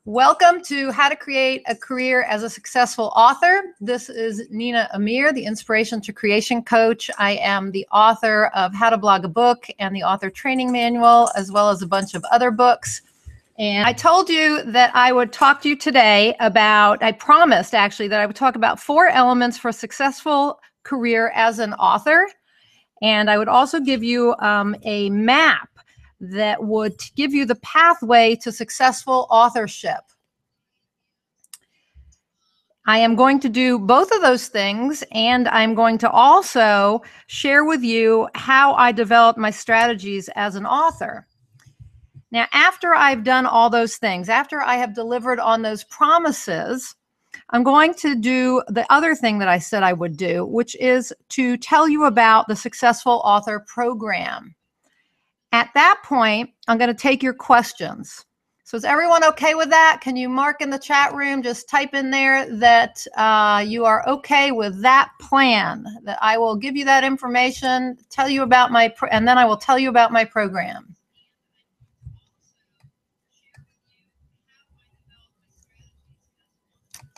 Welcome to How to Create a Career as a Successful Author. This is Nina Amir, the Inspiration to Creation Coach. I am the author of How to Blog a Book and the Author Training Manual, as well as a bunch of other books. And I told you that I would talk to you today about, I promised actually that I would talk about 4 elements for a successful career as an author. And I would also give you a map that would give you the pathway to successful authorship. I am going to do both of those things, and I'm going to also share with you how I developed my strategies as an author. Now, after I've done all those things, after I have delivered on those promises, I'm going to do the other thing that I said I would do, which is to tell you about the Successful Author Program. At that point, I'm going to take your questions. So is everyone okay with that? Can you mark in the chat room, just type in there that you are okay with that plan, that I will give you that information, tell you about and then I will tell you about my program.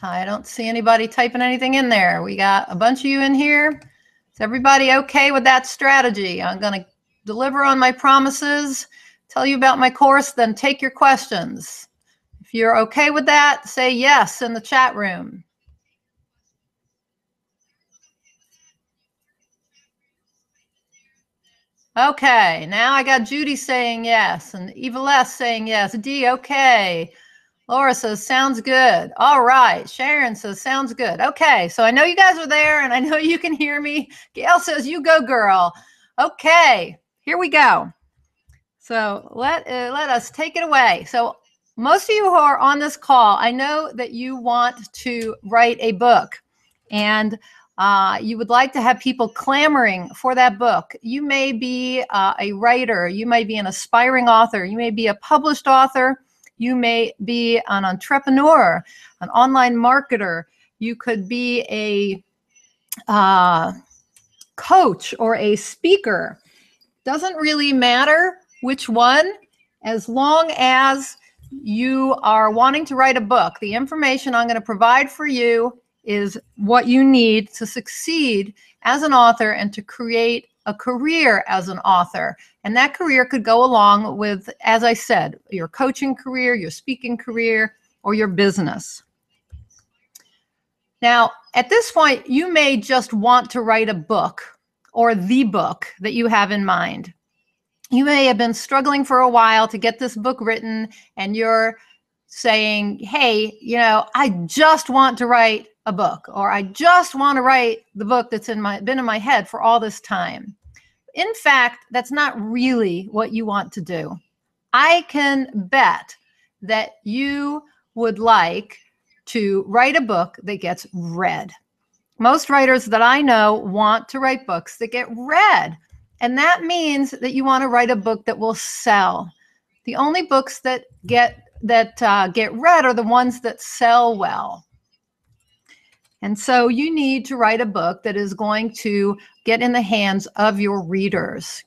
I don't see anybody typing anything in there. We got a bunch of you in here. Is everybody okay with that strategy? I'm going to deliver on my promises, tell you about my course, then take your questions. If you're okay with that, say yes in the chat room. Okay, now I got Judy saying yes, and Eva Les saying yes. D, okay. Laura says, sounds good. All right. Sharon says, sounds good. Okay, so I know you guys are there, and I know you can hear me. Gail says, you go, girl. Okay. Here we go. So let us take it away. So most of you who are on this call, I know that you want to write a book, and you would like to have people clamoring for that book. You may be a writer. You may be an aspiring author. You may be a published author. You may be an entrepreneur, an online marketer. You could be a coach or a speaker. Doesn't really matter which one, as long as you are wanting to write a book. The information I'm going to provide for you is what you need to succeed as an author and to create a career as an author. And that career could go along with, as I said, your coaching career, your speaking career, or your business. Now, at this point, you may just want to write a book or the book that you have in mind. You may have been struggling for a while to get this book written, and you're saying, hey, you know, I just want to write a book, or I just want to write the book that's been in my head for all this time. In fact, that's not really what you want to do. I can bet that you would like to write a book that gets read. Most writers that I know want to write books that get read. And that means that you want to write a book that will sell. The only books that get read are the ones that sell well. And so you need to write a book that is going to get in the hands of your readers.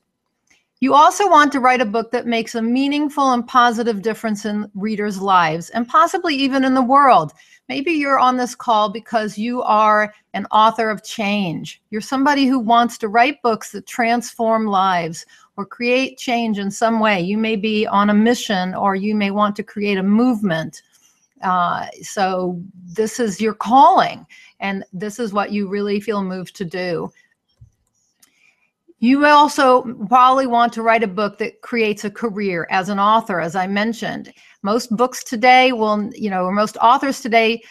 You also want to write a book that makes a meaningful and positive difference in readers' lives, and possibly even in the world. Maybe you're on this call because you are an author of change. You're somebody who wants to write books that transform lives or create change in some way. You may be on a mission, or you may want to create a movement. So this is your calling, and this is what you really feel moved to do. You also probably want to write a book that creates a career as an author, as I mentioned. Most books today will, or most authors today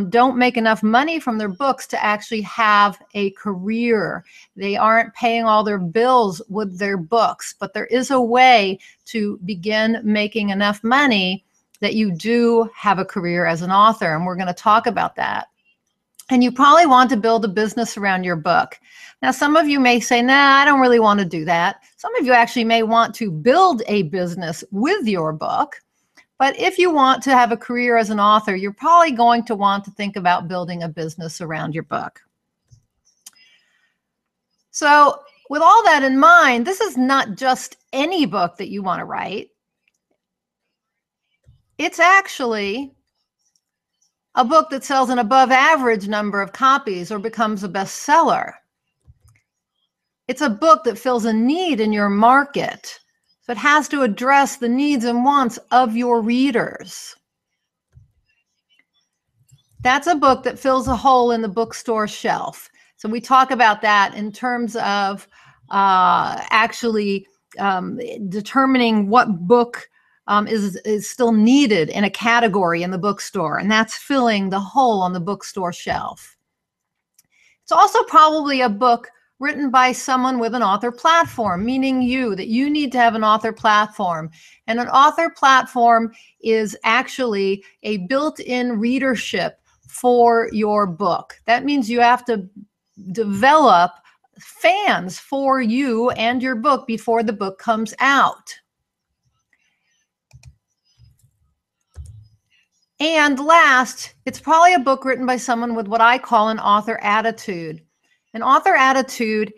don't make enough money from their books to actually have a career. They aren't paying all their bills with their books, but there is a way to begin making enough money that you do have a career as an author, and we're going to talk about that. And you probably want to build a business around your book. Now, some of you may say, nah, I don't really want to do that. Some of you actually may want to build a business with your book. But if you want to have a career as an author, you're probably going to want to think about building a business around your book. So with all that in mind, this is not just any book that you want to write. It's actually a book that sells an above average number of copies or becomes a bestseller. It's a book that fills a need in your market. So it has to address the needs and wants of your readers. That's a book that fills a hole in the bookstore shelf. So we talk about that in terms of actually determining what book is still needed in a category in the bookstore, and that's filling the hole on the bookstore shelf. It's also probably a book written by someone with an author platform, meaning that you need to have an author platform. And an author platform is actually a built-in readership for your book. That means you have to develop fans for you and your book before the book comes out. And last, it's probably a book written by someone with what I call an author attitude. An author attitude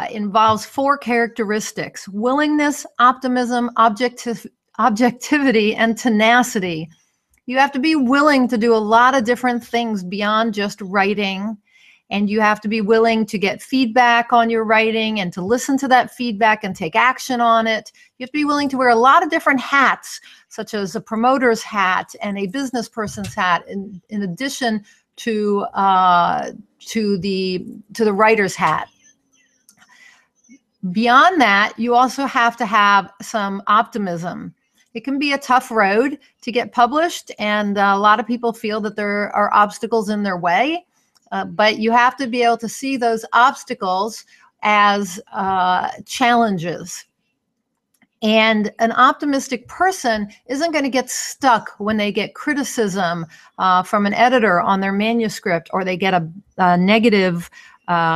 involves 4 characteristics: willingness, optimism, objectivity, and tenacity. You have to be willing to do a lot of different things beyond just writing. And you have to be willing to get feedback on your writing and to listen to that feedback and take action on it. You have to be willing to wear a lot of different hats, such as a promoter's hat and a business person's hat, in addition to the writer's hat. Beyond that, you also have to have some optimism. It can be a tough road to get published, and a lot of people feel that there are obstacles in their way. But you have to be able to see those obstacles as challenges. And an optimistic person isn't going to get stuck when they get criticism from an editor on their manuscript, or they get a negative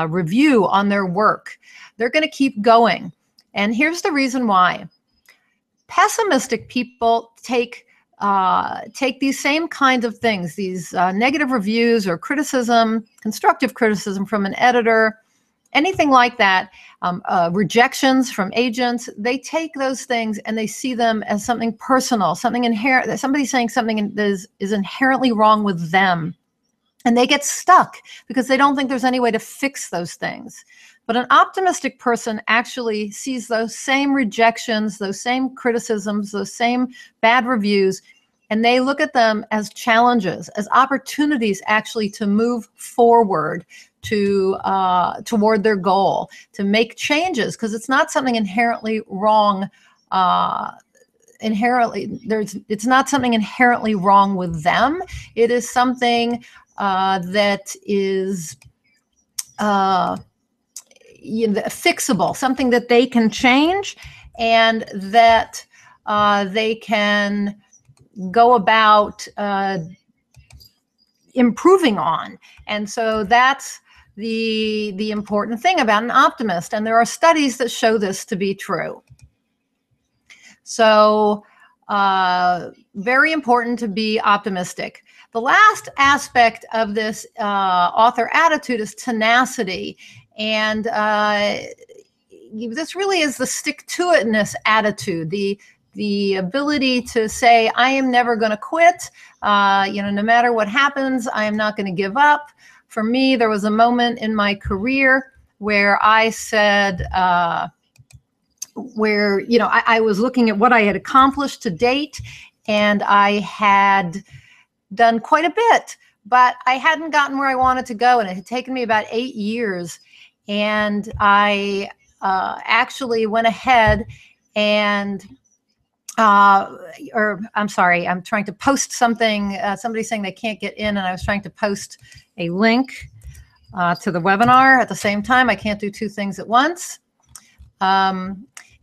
review on their work. They're going to keep going. And here's the reason why. Pessimistic people take these same kinds of things, these negative reviews or criticism, constructive criticism from an editor, anything like that, rejections from agents. They take those things and they see them as something personal, something inherent, somebody saying something that is inherently wrong with them. And they get stuck because they don't think there's any way to fix those things. But an optimistic person actually sees those same rejections, those same criticisms, those same bad reviews, and they look at them as challenges, as opportunities actually to move forward toward their goal, to make changes, because it's not something inherently wrong. It's not something inherently wrong with them. It is something that is fixable, something that they can change, and that they can go about improving on. And so that's the important thing about an optimist. And there are studies that show this to be true. So very important to be optimistic. The last aspect of this author attitude is tenacity. And this really is the stick-to-itness attitude, the ability to say, I am never going to quit. No matter what happens, I am not going to give up. For me, there was a moment in my career where I said, I was looking at what I had accomplished to date, and I had done quite a bit, but I hadn't gotten where I wanted to go, and it had taken me about 8 years. And I actually went ahead and, I'm sorry, I'm trying to post something, somebody's saying they can't get in, and I was trying to post a link to the webinar at the same time. I can't do 2 things at once.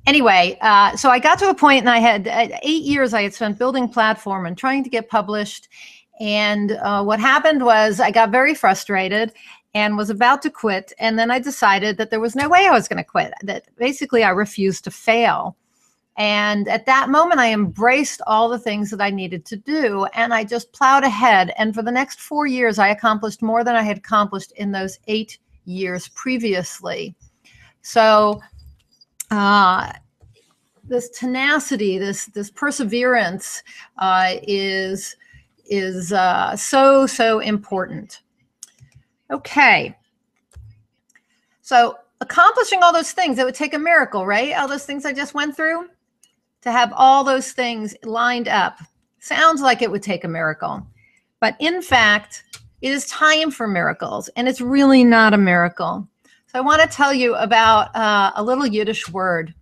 Anyway, so I got to a point, and I had 8 years I had spent building platform and trying to get published. And what happened was I got very frustrated and was about to quit. And then I decided that there was no way I was going to quit, that basically I refused to fail. And at that moment, I embraced all the things that I needed to do, and I just plowed ahead. And for the next 4 years, I accomplished more than I had accomplished in those 8 years previously. So this tenacity, this perseverance is is so, so important. Okay. So accomplishing all those things, it would take a miracle, right? All those things I just went through, to have all those things lined up. Sounds like it would take a miracle. But in fact, it is time for miracles, and it's really not a miracle. So I want to tell you about a little Yiddish word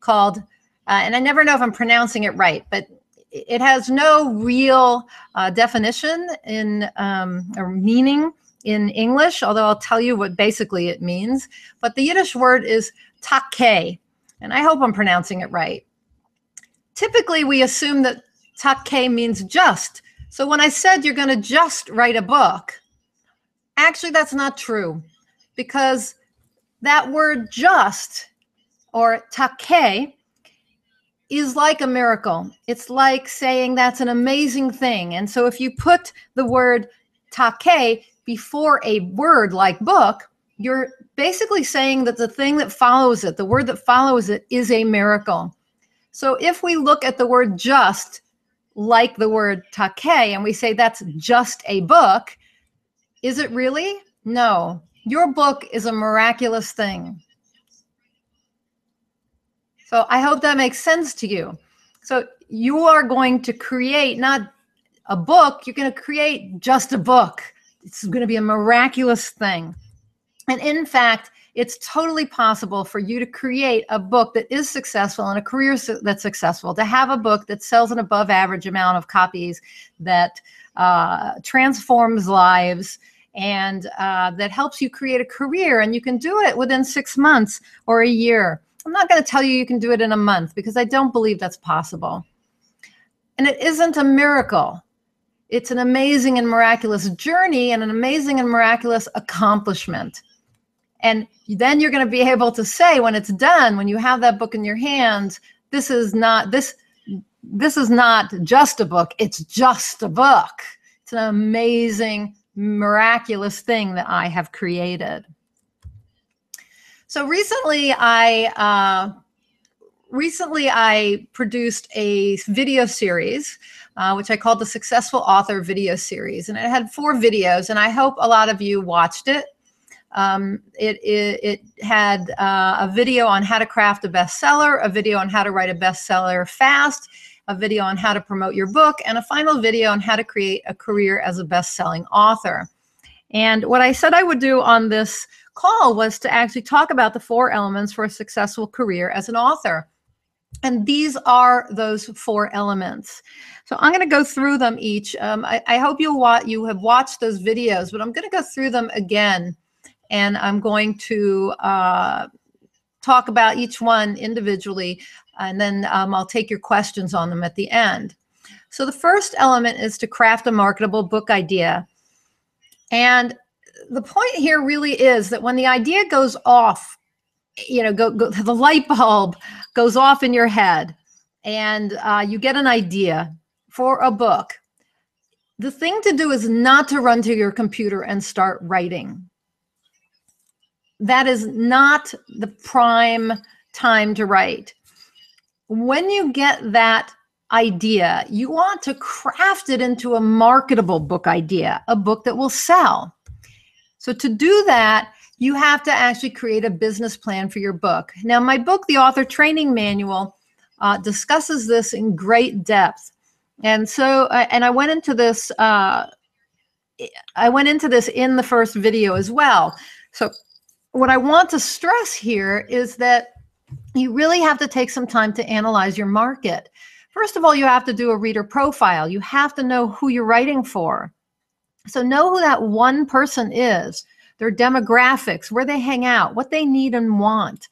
called, and I never know if I'm pronouncing it right, but it has no real definition in or meaning in English, although I'll tell you what basically it means. But the Yiddish word is takeh, and I hope I'm pronouncing it right. Typically, we assume that takeh means just. So when I said you're going to just write a book, actually that's not true, because that word just, or takeh, is like a miracle. It's like saying that's an amazing thing. And so if you put the word takeh before a word like book, you're basically saying that the thing that follows it, the word that follows it, is a miracle. So if we look at the word just like the word takeh and we say that's just a book, is it really? No. Your book is a miraculous thing. So I hope that makes sense to you. So you are going to create not a book, you're going to create just a book. It's going to be a miraculous thing. And in fact, it's totally possible for you to create a book that is successful and a career that's successful, to have a book that sells an above average amount of copies, that transforms lives, and that helps you create a career. And you can do it within 6 months or a year. I'm not going to tell you you can do it in a month, because I don't believe that's possible. And it isn't a miracle. It's an amazing and miraculous journey and an amazing and miraculous accomplishment. And then you're going to be able to say, when it's done, when you have that book in your hands, this is not just a book, it's just a book. It's an amazing, miraculous thing that I have created. So recently I produced a video series, which I called the Successful Author Video Series. And it had 4 videos, and I hope a lot of you watched it. It had a video on how to craft a bestseller, a video on how to write a bestseller fast, a video on how to promote your book, and a final video on how to create a career as a best-selling author. And what I said I would do on this call was to actually talk about the 4 elements for a successful career as an author. And these are those 4 elements. So I'm going to go through them each. I hope you have watched those videos, but I'm going to go through them again. And I'm going to talk about each one individually, and then I'll take your questions on them at the end. So the first element is to craft a marketable book idea. And the point here really is that when the idea goes off, the light bulb goes off in your head, and you get an idea for a book, the thing to do is not to run to your computer and start writing. That is not the prime time to write. When you get that idea, you want to craft it into a marketable book idea, a book that will sell. So to do that, you have to actually create a business plan for your book. Now, my book, The Author Training Manual, discusses this in great depth. And so, and I went into this in the first video as well. So what I want to stress here is that you really have to take some time to analyze your market. First of all, you have to do a reader profile. You have to know who you're writing for. So know who that one person is, their demographics, where they hang out, what they need and want.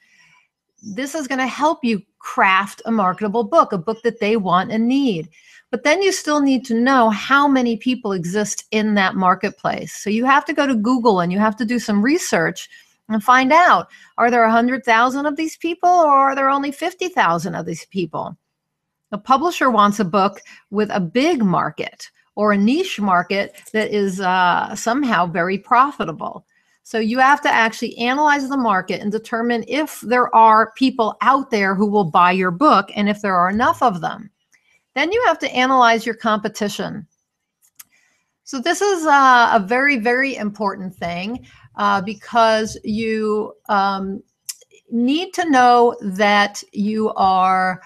This is going to help you craft a marketable book, a book that they want and need. But then you still need to know how many people exist in that marketplace. So you have to go to Google and you have to do some research and find out, are there 100,000 of these people, or are there only 50,000 of these people? A publisher wants a book with a big market or a niche market that is somehow very profitable. So you have to actually analyze the market and determine if there are people out there who will buy your book and if there are enough of them. Then you have to analyze your competition. So this is a very, very important thing because you need to know that you are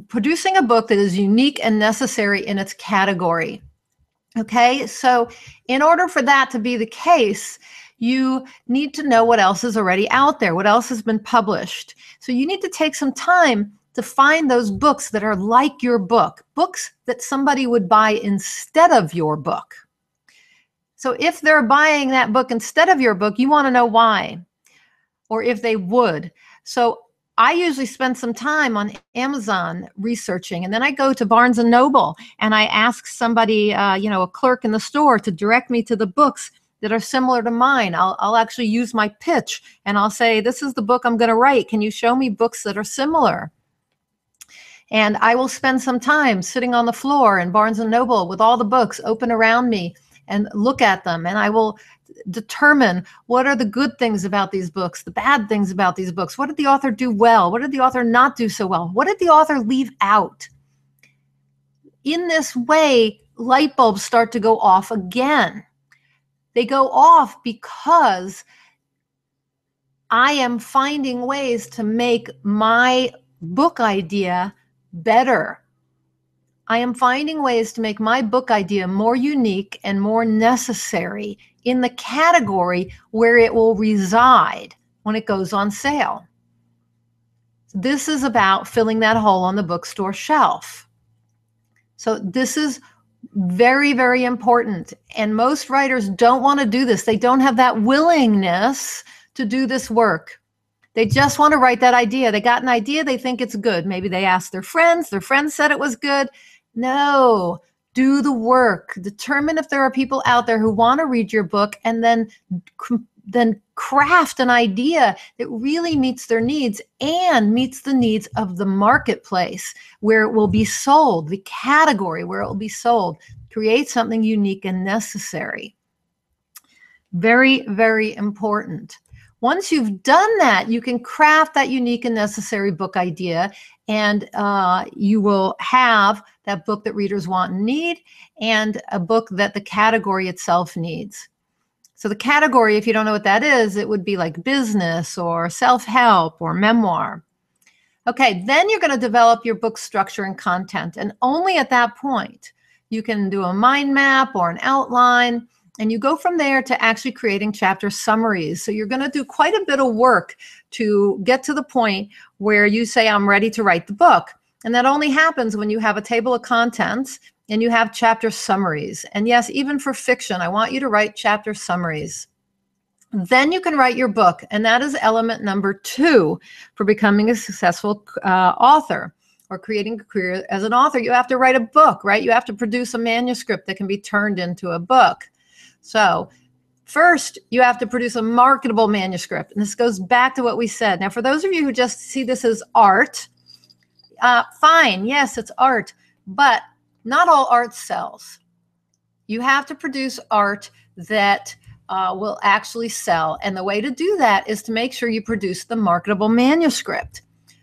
producing a book that is unique and necessary in its category. Okay, so in order for that to be the case, you need to know what else is already out there, what else has been published. So you need to take some time to find those books that are like your book, books that somebody would buy instead of your book. So if they're buying that book instead of your book, you want to know why, or if they would. So I usually spend some time on Amazon researching, and then I go to Barnes & Noble and I ask somebody, a clerk in the store, to direct me to the books that are similar to mine. I'll actually use my pitch and I'll say, this is the book I'm going to write. Can you show me books that are similar? And I will spend some time sitting on the floor in Barnes & Noble with all the books open around me and look at them. And I will determine what are the good things about these books, the bad things about these books. What did the author do well? What did the author not do so well? What did the author leave out? In this way, light bulbs start to go off again. They go off because I am finding ways to make my book idea better. I am finding ways to make my book idea more unique and more necessary in the category where it will reside when it goes on sale. This is about filling that hole on the bookstore shelf. So this is very, very important. And most writers don't want to do this. They don't have that willingness to do this work. They just want to write that idea. They got an idea, they think it's good. Maybe they asked their friends said it was good. No, do the work. Determine if there are people out there who want to read your book, and then craft an idea that really meets their needs and meets the needs of the marketplace where it will be sold, the category where it will be sold. Create something unique and necessary. Very, very important. Once you've done that, you can craft that unique and necessary book idea, and you will have that book that readers want and need, and a book that the category itself needs. So the category, if you don't know what that is, it would be like business or self-help or memoir. Okay, then you're going to develop your book structure and content, and only at that point you can do a mind map or an outline. And you go from there to actually creating chapter summaries. So you're going to do quite a bit of work to get to the point where you say, I'm ready to write the book. And that only happens when you have a table of contents and you have chapter summaries. And yes, even for fiction, I want you to write chapter summaries. Then you can write your book. And that is element number 2 for becoming a successful author or creating a career as an author. You have to write a book, right? You have to produce a manuscript that can be turned into a book. So first, you have to produce a marketable manuscript. And this goes back to what we said. Now, for those of you who just see this as art, fine, yes, it's art, but not all art sells. You have to produce art that will actually sell. And the way to do that is to make sure you produce the marketable manuscript.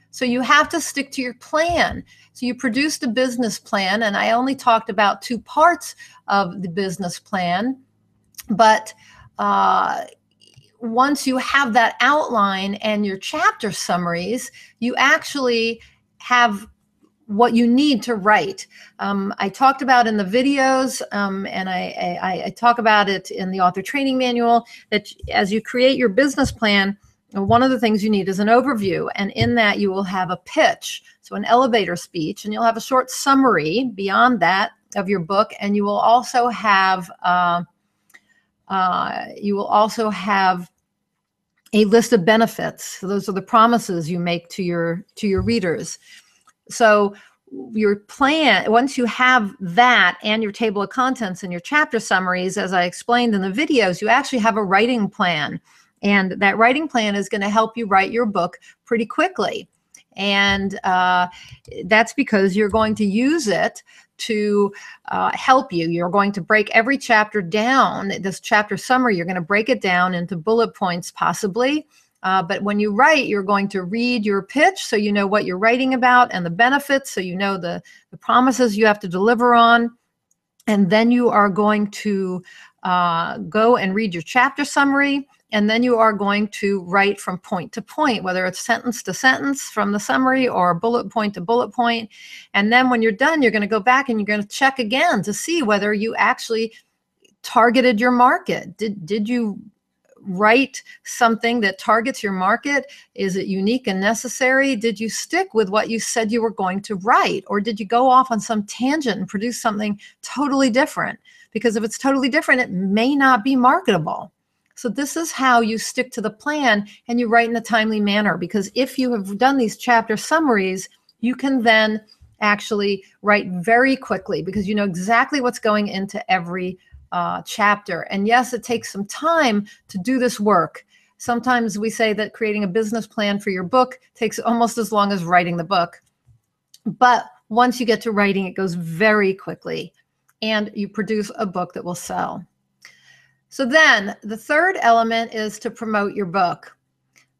So you have to stick to your plan. So you produced a business plan, and I only talked about 2 parts of the business plan. But once you have that outline and your chapter summaries, you actually have what you need to write. I talked about in the videos, and I talk about it in the author training manual, that as you create your business plan, one of the things you need is an overview. And in that, you will have a pitch, so an elevator speech, and you'll have a short summary beyond that of your book. And you will also have a list of benefits. So those are the promises you make to your readers. So your plan, once you have that and your table of contents and your chapter summaries, as I explained in the videos, you actually have a writing plan. And that writing plan is going to help you write your book pretty quickly. And that's because you're going to use it to help you. You're going to break every chapter down. This chapter summary, you're going to break it down into bullet points, possibly. But when you write, you're going to read your pitch so you know what you're writing about and the benefits, so you know the promises you have to deliver on. And then you are going to go and read your chapter summary. And then you are going to write from point to point, whether it's sentence to sentence from the summary or bullet point to bullet point. And then when you're done, you're going to go back and you're going to check again to see whether you actually targeted your market. Did you write something that targets your market? Is it unique and necessary? Did you stick with what you said you were going to write? Or did you go off on some tangent and produce something totally different? Because if it's totally different, it may not be marketable. So this is how you stick to the plan and you write in a timely manner, because if you have done these chapter summaries, you can then actually write very quickly because you know exactly what's going into every chapter. And yes, it takes some time to do this work. Sometimes we say that creating a business plan for your book takes almost as long as writing the book. But once you get to writing, it goes very quickly and you produce a book that will sell. So then the third element is to promote your book.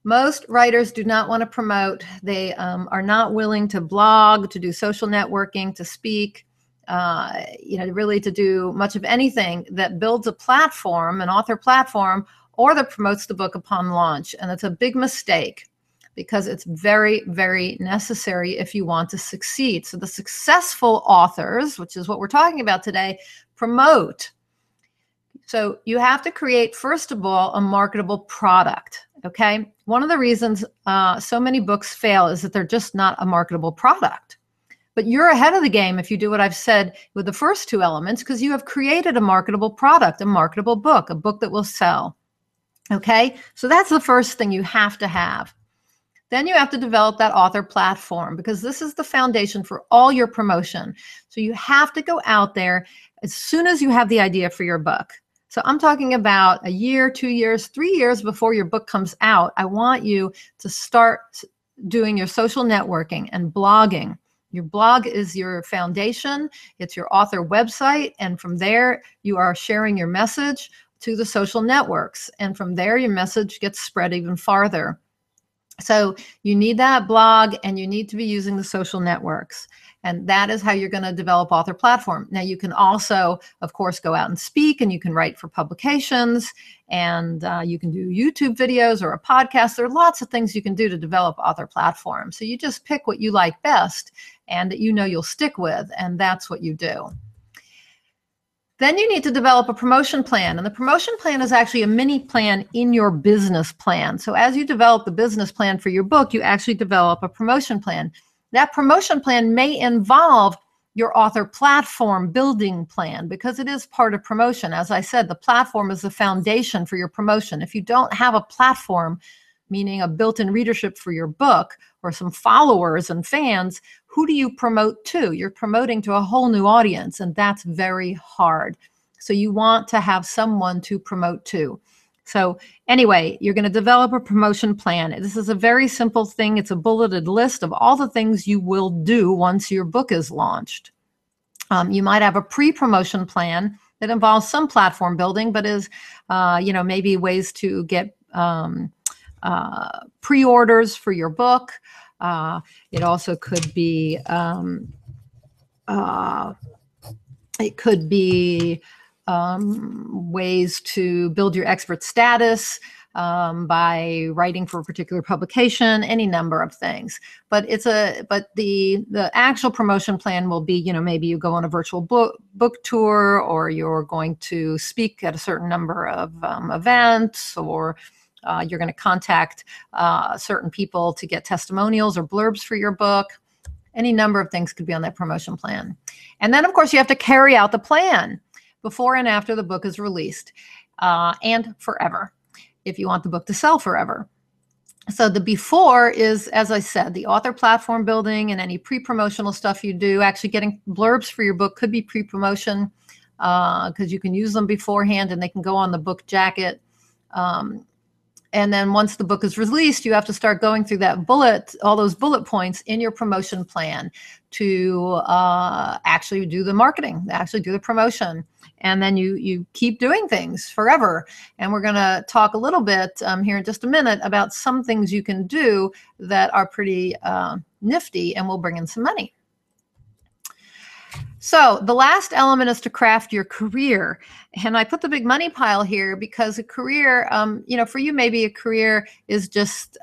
Most writers do not want to promote. They are not willing to blog, to do social networking, to speak, really to do much of anything that builds a platform, an author platform, or that promotes the book upon launch. And it's a big mistake because it's very, very necessary if you want to succeed. So the successful authors, which is what we're talking about today, promote. So you have to create, first of all, a marketable product, okay? One of the reasons so many books fail is that they're just not a marketable product. But you're ahead of the game if you do what I've said with the first two elements, because you have created a marketable product, a marketable book, a book that will sell, okay? So that's the first thing you have to have. Then you have to develop that author platform, because this is the foundation for all your promotion. So you have to go out there as soon as you have the idea for your book. So I'm talking about a year, 2 years, 3 years before your book comes out. I want you to start doing your social networking and blogging. Your blog is your foundation. It's your author website. And from there, you are sharing your message to the social networks. And from there, your message gets spread even farther. So you need that blog and you need to be using the social networks. And that is how you're going to develop author platform. Now, you can also, of course, go out and speak, and you can write for publications, and you can do YouTube videos or a podcast. There are lots of things you can do to develop author platform. So you just pick what you like best and that you know you'll stick with, and that's what you do. Then you need to develop a promotion plan. And the promotion plan is actually a mini plan in your business plan. So as you develop the business plan for your book, you actually develop a promotion plan. That promotion plan may involve your author platform building plan, because it is part of promotion. As I said, the platform is the foundation for your promotion. If you don't have a platform, meaning a built-in readership for your book or some followers and fans, who do you promote to? You're promoting to a whole new audience, and that's very hard. So you want to have someone to promote to. So anyway, you're going to develop a promotion plan. This is a very simple thing. It's a bulleted list of all the things you will do once your book is launched. You might have a pre-promotion plan that involves some platform building, but is, maybe ways to get pre-orders for your book. It also could be, ways to build your expert status by writing for a particular publication, any number of things. But the actual promotion plan will be, maybe you go on a virtual book tour, or you're going to speak at a certain number of events, or you're going to contact certain people to get testimonials or blurbs for your book. Any number of things could be on that promotion plan. And then, of course, you have to carry out the plan before and after the book is released, and forever, if you want the book to sell forever. So the before is, as I said, the author platform building and any pre-promotional stuff you do. Actually, getting blurbs for your book could be pre-promotion, because you can use them beforehand and they can go on the book jacket. And then once the book is released, you have to start going through all those bullet points in your promotion plan to actually do the marketing, actually do the promotion. And then you keep doing things forever. And we're going to talk a little bit here in just a minute about some things you can do that are pretty nifty and will bring in some money. So the last element is to craft your career. And I put the big money pile here because a career, for you, maybe a career is just,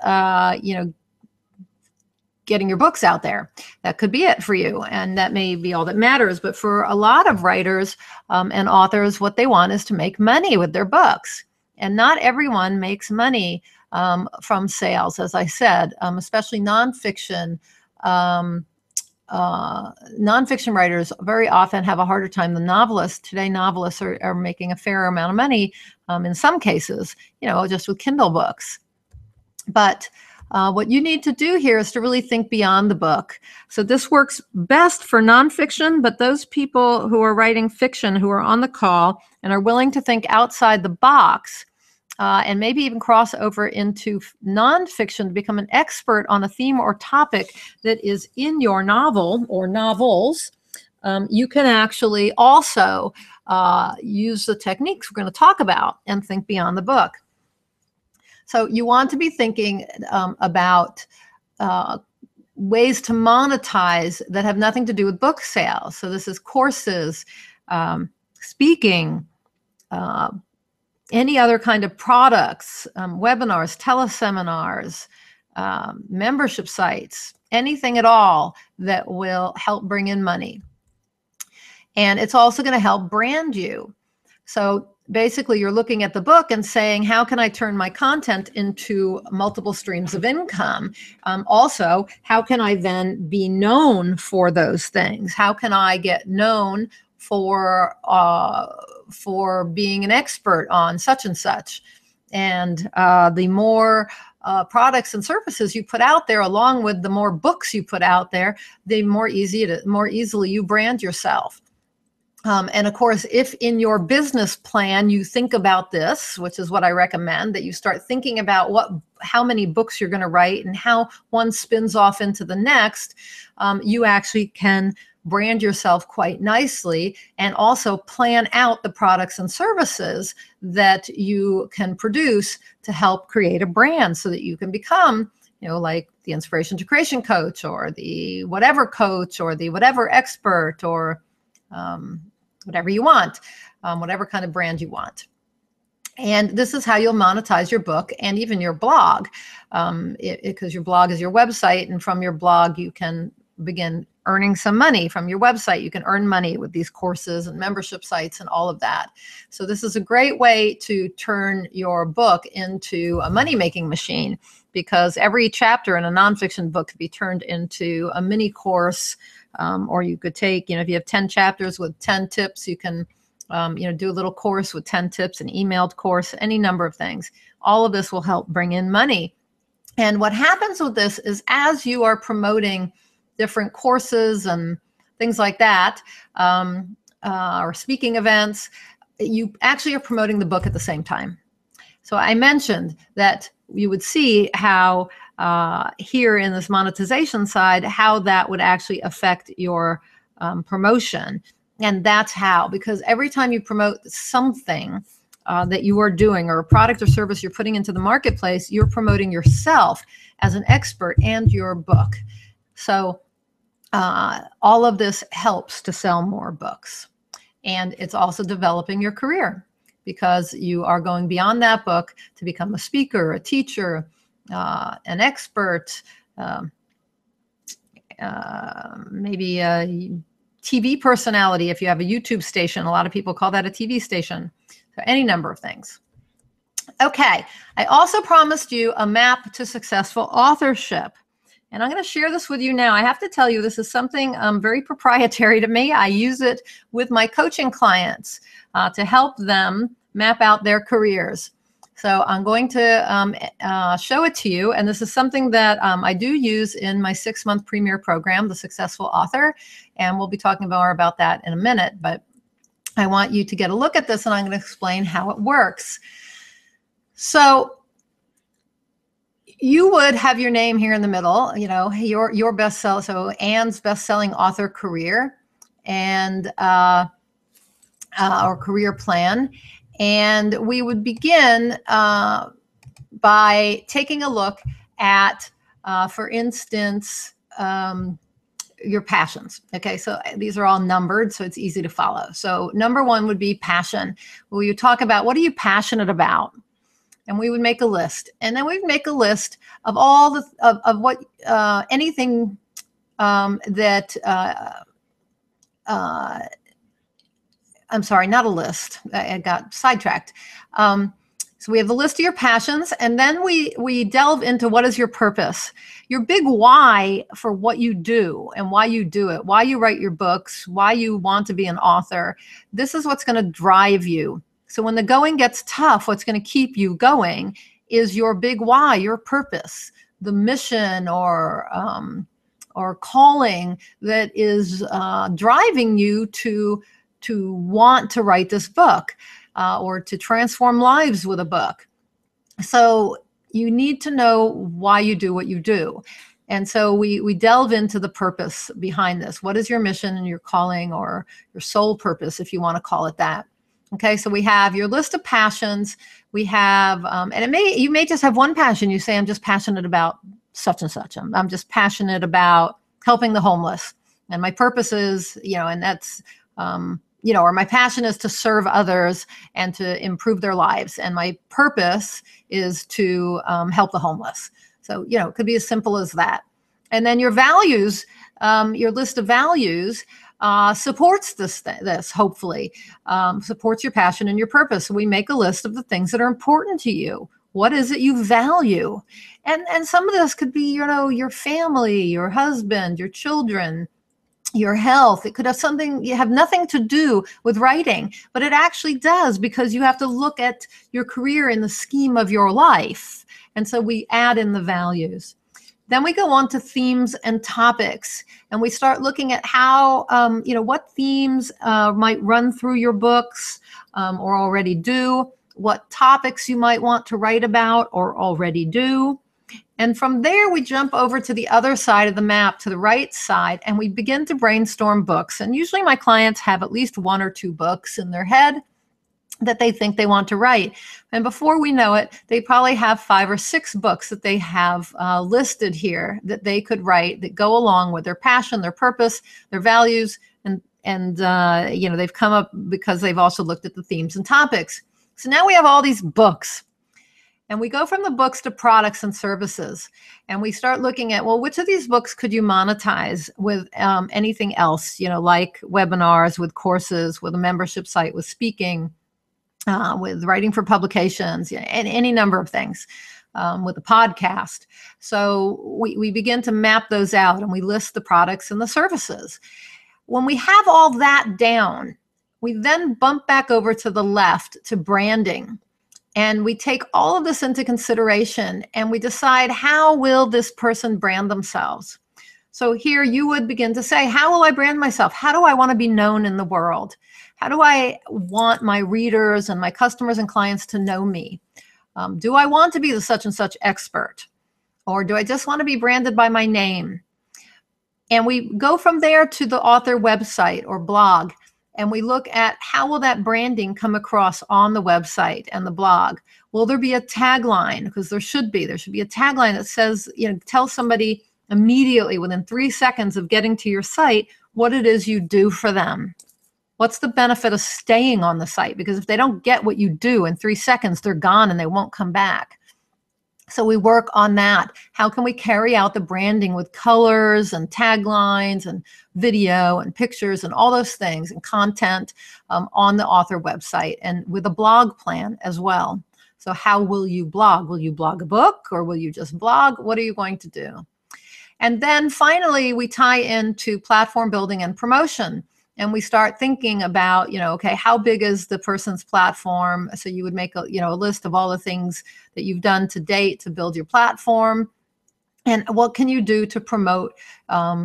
getting your books out there. That could be it for you. And that may be all that matters. But for a lot of writers and authors, what they want is to make money with their books. And not everyone makes money from sales, as I said, especially nonfiction. Nonfiction writers very often have a harder time than novelists. Today, novelists are making a fair amount of money in some cases, just with Kindle books. But what you need to do here is to really think beyond the book. So this works best for nonfiction, but those people who are writing fiction, who are on the call and are willing to think outside the box, and maybe even cross over into nonfiction to become an expert on a theme or topic that is in your novel or novels, you can actually also use the techniques we're going to talk about and think beyond the book. So you want to be thinking about ways to monetize that have nothing to do with book sales. So this is courses, speaking, any other kind of products, webinars, teleseminars, membership sites, anything at all that will help bring in money. And it's also going to help brand you. So basically, you're looking at the book and saying, how can I turn my content into multiple streams of income? Also, how can I then be known for those things? How can I get known for being an expert on such and such? And the more products and services you put out there, along with the more books you put out there, the more easily you brand yourself. And of course, if in your business plan you think about this, which is what I recommend, that you start thinking about how many books you're going to write and how one spins off into the next, you actually can brand yourself quite nicely and also plan out the products and services that you can produce to help create a brand so that you can become, like the Inspiration to Creation coach or the whatever coach or the whatever expert or whatever you want, whatever kind of brand you want. And this is how you'll monetize your book and even your blog, because your blog is your website, and from your blog you can begin earning some money. From your website you can earn money with these courses and membership sites and all of that. So this is a great way to turn your book into a money-making machine, because every chapter in a nonfiction book could be turned into a mini course. Or you could take, if you have 10 chapters with 10 tips, you can, do a little course with 10 tips, an emailed course, any number of things. All of this will help bring in money. And what happens with this is, as you are promoting different courses and things like that, or speaking events, you actually are promoting the book at the same time. So I mentioned that you would see how here in this monetization side, how that would actually affect your promotion. And that's how, because every time you promote something that you are doing, or a product or service you're putting into the marketplace, you're promoting yourself as an expert and your book. So all of this helps to sell more books. And it's also developing your career, because you are going beyond that book to become a speaker, a teacher, an expert, maybe a TV personality. If you have a YouTube station, a lot of people call that a TV station. So any number of things. Okay, I also promised you a map to successful authorship. And I'm going to share this with you now. I have to tell you, this is something very proprietary to me. I use it with my coaching clients to help them map out their careers. So I'm going to show it to you. And this is something that I do use in my 6-month premier program, The Successful Author. And we'll be talking more about that in a minute. But I want you to get a look at this, and I'm going to explain how it works. So you would have your name here in the middle, your bestseller, so Anne's best-selling author career and or career plan. And we would begin by taking a look at, for instance, your passions. Okay, so these are all numbered, so it's easy to follow. So number one would be passion. Well, you talk about what are you passionate about? And we would make a list. And then we'd make a list of all the, of what, anything that, I'm sorry, not a list. I got sidetracked. So we have the list of your passions, and then we delve into what is your purpose, your big why for what you do and why you do it, why you write your books, why you want to be an author. This is what's going to drive you. So when the going gets tough, what's going to keep you going is your big why, your purpose, the mission or calling that is driving you to want to write this book or to transform lives with a book. So you need to know why you do what you do. And so we delve into the purpose behind this. What is your mission and your calling, or your soul purpose, if you want to call it that? Okay, so we have your list of passions. We have, and you may just have one passion. You say, I'm just passionate about such and such. I'm just passionate about helping the homeless. And my purpose is, and that's, or my passion is to serve others and to improve their lives. And my purpose is to help the homeless. So, it could be as simple as that. And then your values, your list of values supports this hopefully, supports your passion and your purpose. So we make a list of the things that are important to you. What is it you value? And some of this could be, your family, your husband, your children, your health. It could have something, you have nothing to do with writing, but it actually does, because you have to look at your career in the scheme of your life. And so we add in the values. Then we go on to themes and topics, and we start looking at how, what themes might run through your books or already do, what topics you might want to write about or already do. And from there, we jump over to the other side of the map, to the right side, and we begin to brainstorm books. And usually my clients have at least one or two books in their head that they think they want to write. And before we know it, they probably have 5 or 6 books that they have listed here that they could write that go along with their passion, their purpose, their values, and they've come up because they've also looked at the themes and topics. So now we have all these books. And we go from the books to products and services. And we start looking at, well, which of these books could you monetize with anything else, like webinars, with courses, with a membership site, with speaking, with writing for publications, and any number of things, with a podcast. So we begin to map those out, and we list the products and the services. When we have all that down, we then bump back over to the left to branding. And we take all of this into consideration, and we decide, how will this person brand themselves? So here you would begin to say, how will I brand myself? How do I want to be known in the world? How do I want my readers and my customers and clients to know me? Do I want to be the such and such expert? Or do I just want to be branded by my name? And we go from there to the author website or blog. And we look at, how will that branding come across on the website and the blog? Will there be a tagline? Because there should be a tagline that says, tell somebody immediately within 3 seconds of getting to your site what it is you do for them. What's the benefit of staying on the site? Because if they don't get what you do in 3 seconds, they're gone and they won't come back. So we work on that. How can we carry out the branding with colors and taglines and video and pictures and all those things and content on the author website, and with a blog plan as well? So how will you blog? Will you blog a book, or will you just blog? What are you going to do? And then finally, we tie into platform building and promotion. And we start thinking about, okay, how big is the person's platform? So you would make a list of all the things that you've done to date to build your platform. And what can you do to promote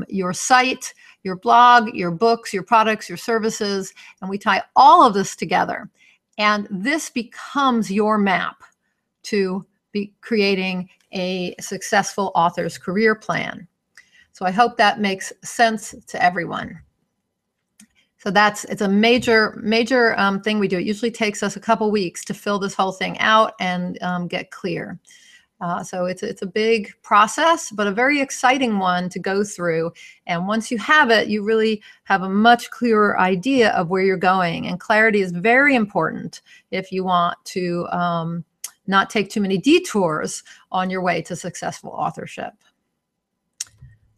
your site, your blog, your books, your products, your services? And we tie all of this together. And this becomes your map to be creating a successful author's career plan. So I hope that makes sense to everyone. So it's a major thing we do. It usually takes us a couple weeks to fill this whole thing out and get clear. So it's a big process, but a very exciting one to go through. And once you have it, you really have a much clearer idea of where you're going. And clarity is very important if you want to not take too many detours on your way to successful authorship.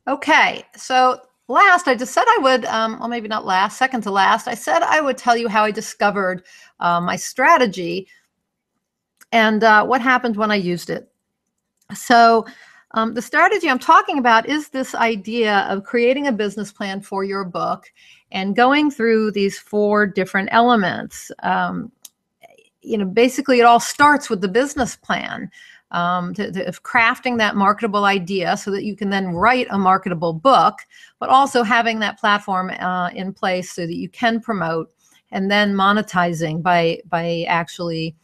Okay, so last, I just said I would, well, maybe not last, second to last, I said I would tell you how I discovered my strategy and what happened when I used it. So the strategy I'm talking about is this idea of creating a business plan for your book and going through these 4 different elements. Basically it all starts with the business plan. Of crafting that marketable idea so that you can then write a marketable book, but also having that platform in place so that you can promote, and then monetizing by actually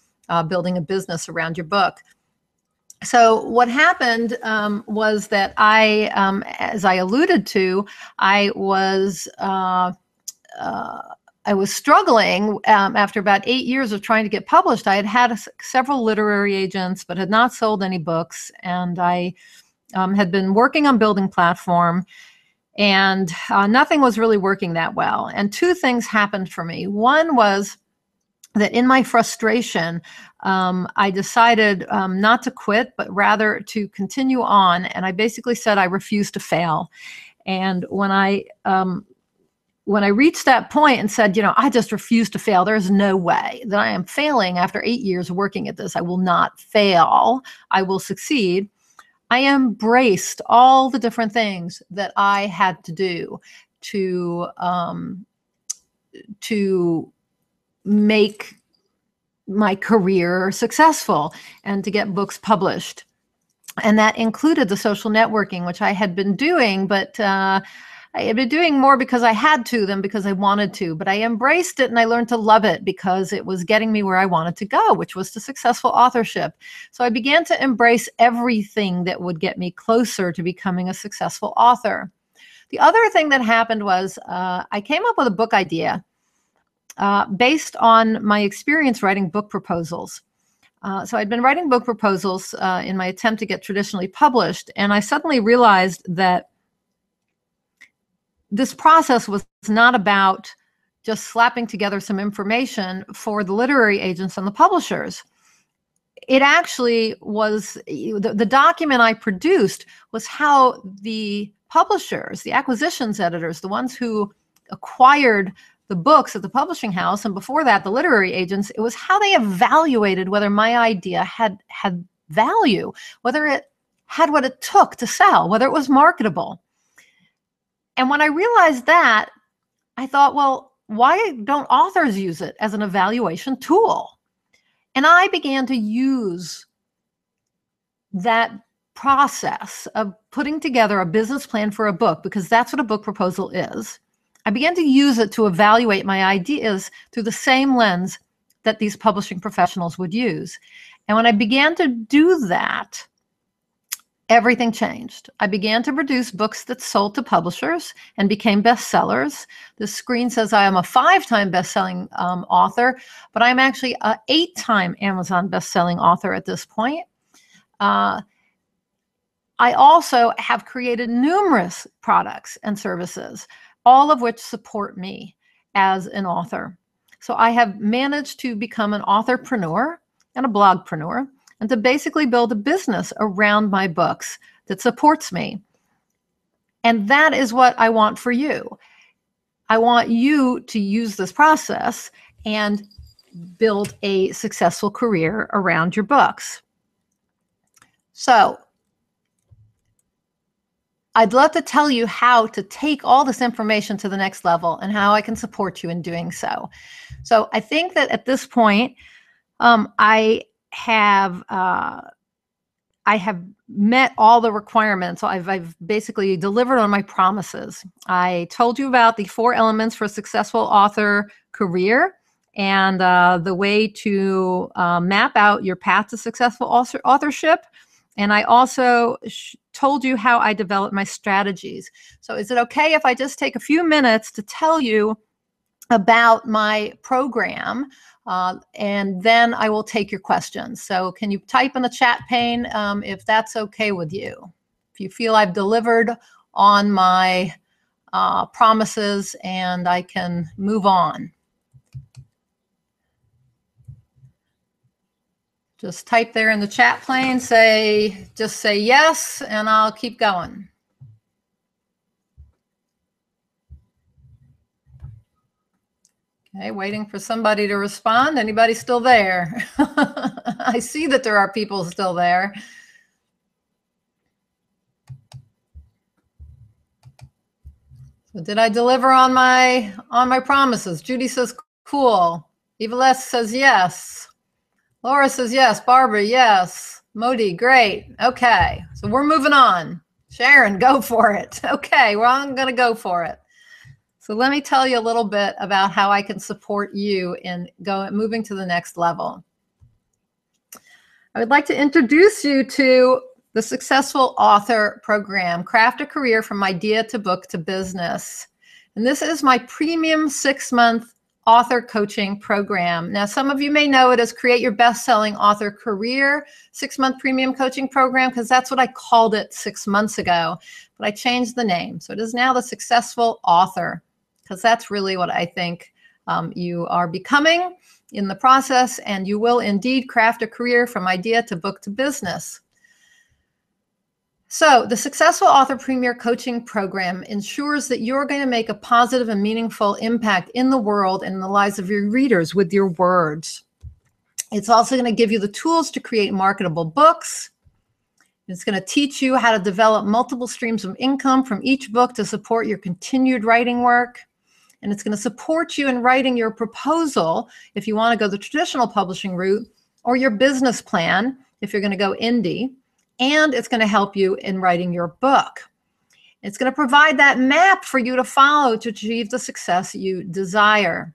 building a business around your book. So what happened was that as I alluded to, I was struggling after about 8 years of trying to get published. I had several literary agents, but had not sold any books. And I had been working on building platform, and nothing was really working that well. And 2 things happened for me. One was that in my frustration, I decided not to quit, but rather to continue on. And I basically said I refuse to fail. And when I reached that point and said, I just refuse to fail, there's no way that I am failing after 8 years of working at this. I will not fail. I will succeed. I embraced all the different things that I had to do to make my career successful and to get books published. And that included the social networking, which I had been doing, but I had been doing more because I had to than because I wanted to. But I embraced it and I learned to love it because it was getting me where I wanted to go, which was to successful authorship. So I began to embrace everything that would get me closer to becoming a successful author. The other thing that happened was I came up with a book idea based on my experience writing book proposals. So I'd been writing book proposals in my attempt to get traditionally published, and I suddenly realized that this process was not about just slapping together some information for the literary agents and the publishers. It actually was, the document I produced was how the publishers, the acquisitions editors, the ones who acquired the books at the publishing house, and before that, the literary agents, it was how they evaluated whether my idea had value, whether it had what it took to sell, whether it was marketable. And when I realized that, I thought, well, why don't authors use it as an evaluation tool? And I began to use that process of putting together a business plan for a book, because that's what a book proposal is. I began to use it to evaluate my ideas through the same lens that these publishing professionals would use. And when I began to do that, everything changed. I began to produce books that sold to publishers and became bestsellers. The screen says I am a 5-time best-selling author, but I'm actually an 8-time Amazon best-selling author at this point. I also have created numerous products and services, all of which support me as an author. So I have managed to become an authorpreneur and a blogpreneur, and to basically build a business around my books that supports me. And that is what I want for you. I want you to use this process and build a successful career around your books. So I'd love to tell you how to take all this information to the next level and how I can support you in doing so. So I think that at this point, I have met all the requirements. So I've basically delivered on my promises. I told you about the 4 elements for a successful author career and the way to map out your path to successful authorship. And I also told you how I develop my strategies. So is it okay if I just take a few minutes to tell you about my program, and then I will take your questions. So can you type in the chat pane if that's okay with you? If you feel I've delivered on my promises and I can move on. Just type there in the chat pane, just say yes, and I'll keep going. Okay, waiting for somebody to respond. Anybody still there? I see that there are people still there. So did I deliver on my promises? Judy says cool. Eva Les says yes. Laura says yes. Barbara, yes. Modi, great. Okay, so we're moving on. Sharon, go for it. Okay, well, I'm going to go for it. So let me tell you a little bit about how I can support you in moving to the next level. I would like to introduce you to the Successful Author Program, Craft a Career from Idea to Book to Business. And this is my premium 6-month author coaching program. Now, some of you may know it as Create Your Best-Selling Author Career 6-month premium coaching program, because that's what I called it 6 months ago, but I changed the name. So it is now the Successful Author, because that's really what I think you are becoming in the process, and you will indeed craft a career from idea to book to business. So the Successful Author Premier Coaching Program ensures that you're going to make a positive and meaningful impact in the world and in the lives of your readers with your words. It's also going to give you the tools to create marketable books. It's going to teach you how to develop multiple streams of income from each book to support your continued writing work. And it's going to support you in writing your proposal if you want to go the traditional publishing route, or your business plan if you're going to go indie. And it's going to help you in writing your book. It's going to provide that map for you to follow to achieve the success you desire.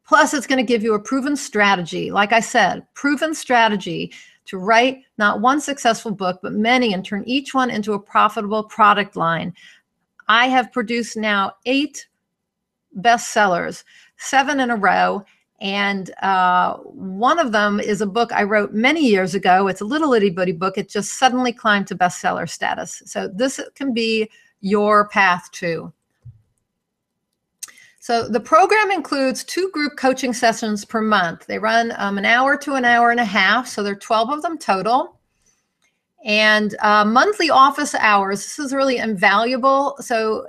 Plus, it's going to give you a proven strategy. Like I said, proven strategy to write not one successful book, but many, and turn each one into a profitable product line. I have produced now 8 bestsellers, 7 in a row. And one of them is a book I wrote many years ago. It's a little itty bitty book. It just suddenly climbed to bestseller status. So this can be your path too. So the program includes 2 group coaching sessions per month. They run an hour to an hour and a half. So there are 12 of them total. And monthly office hours. This is really invaluable. So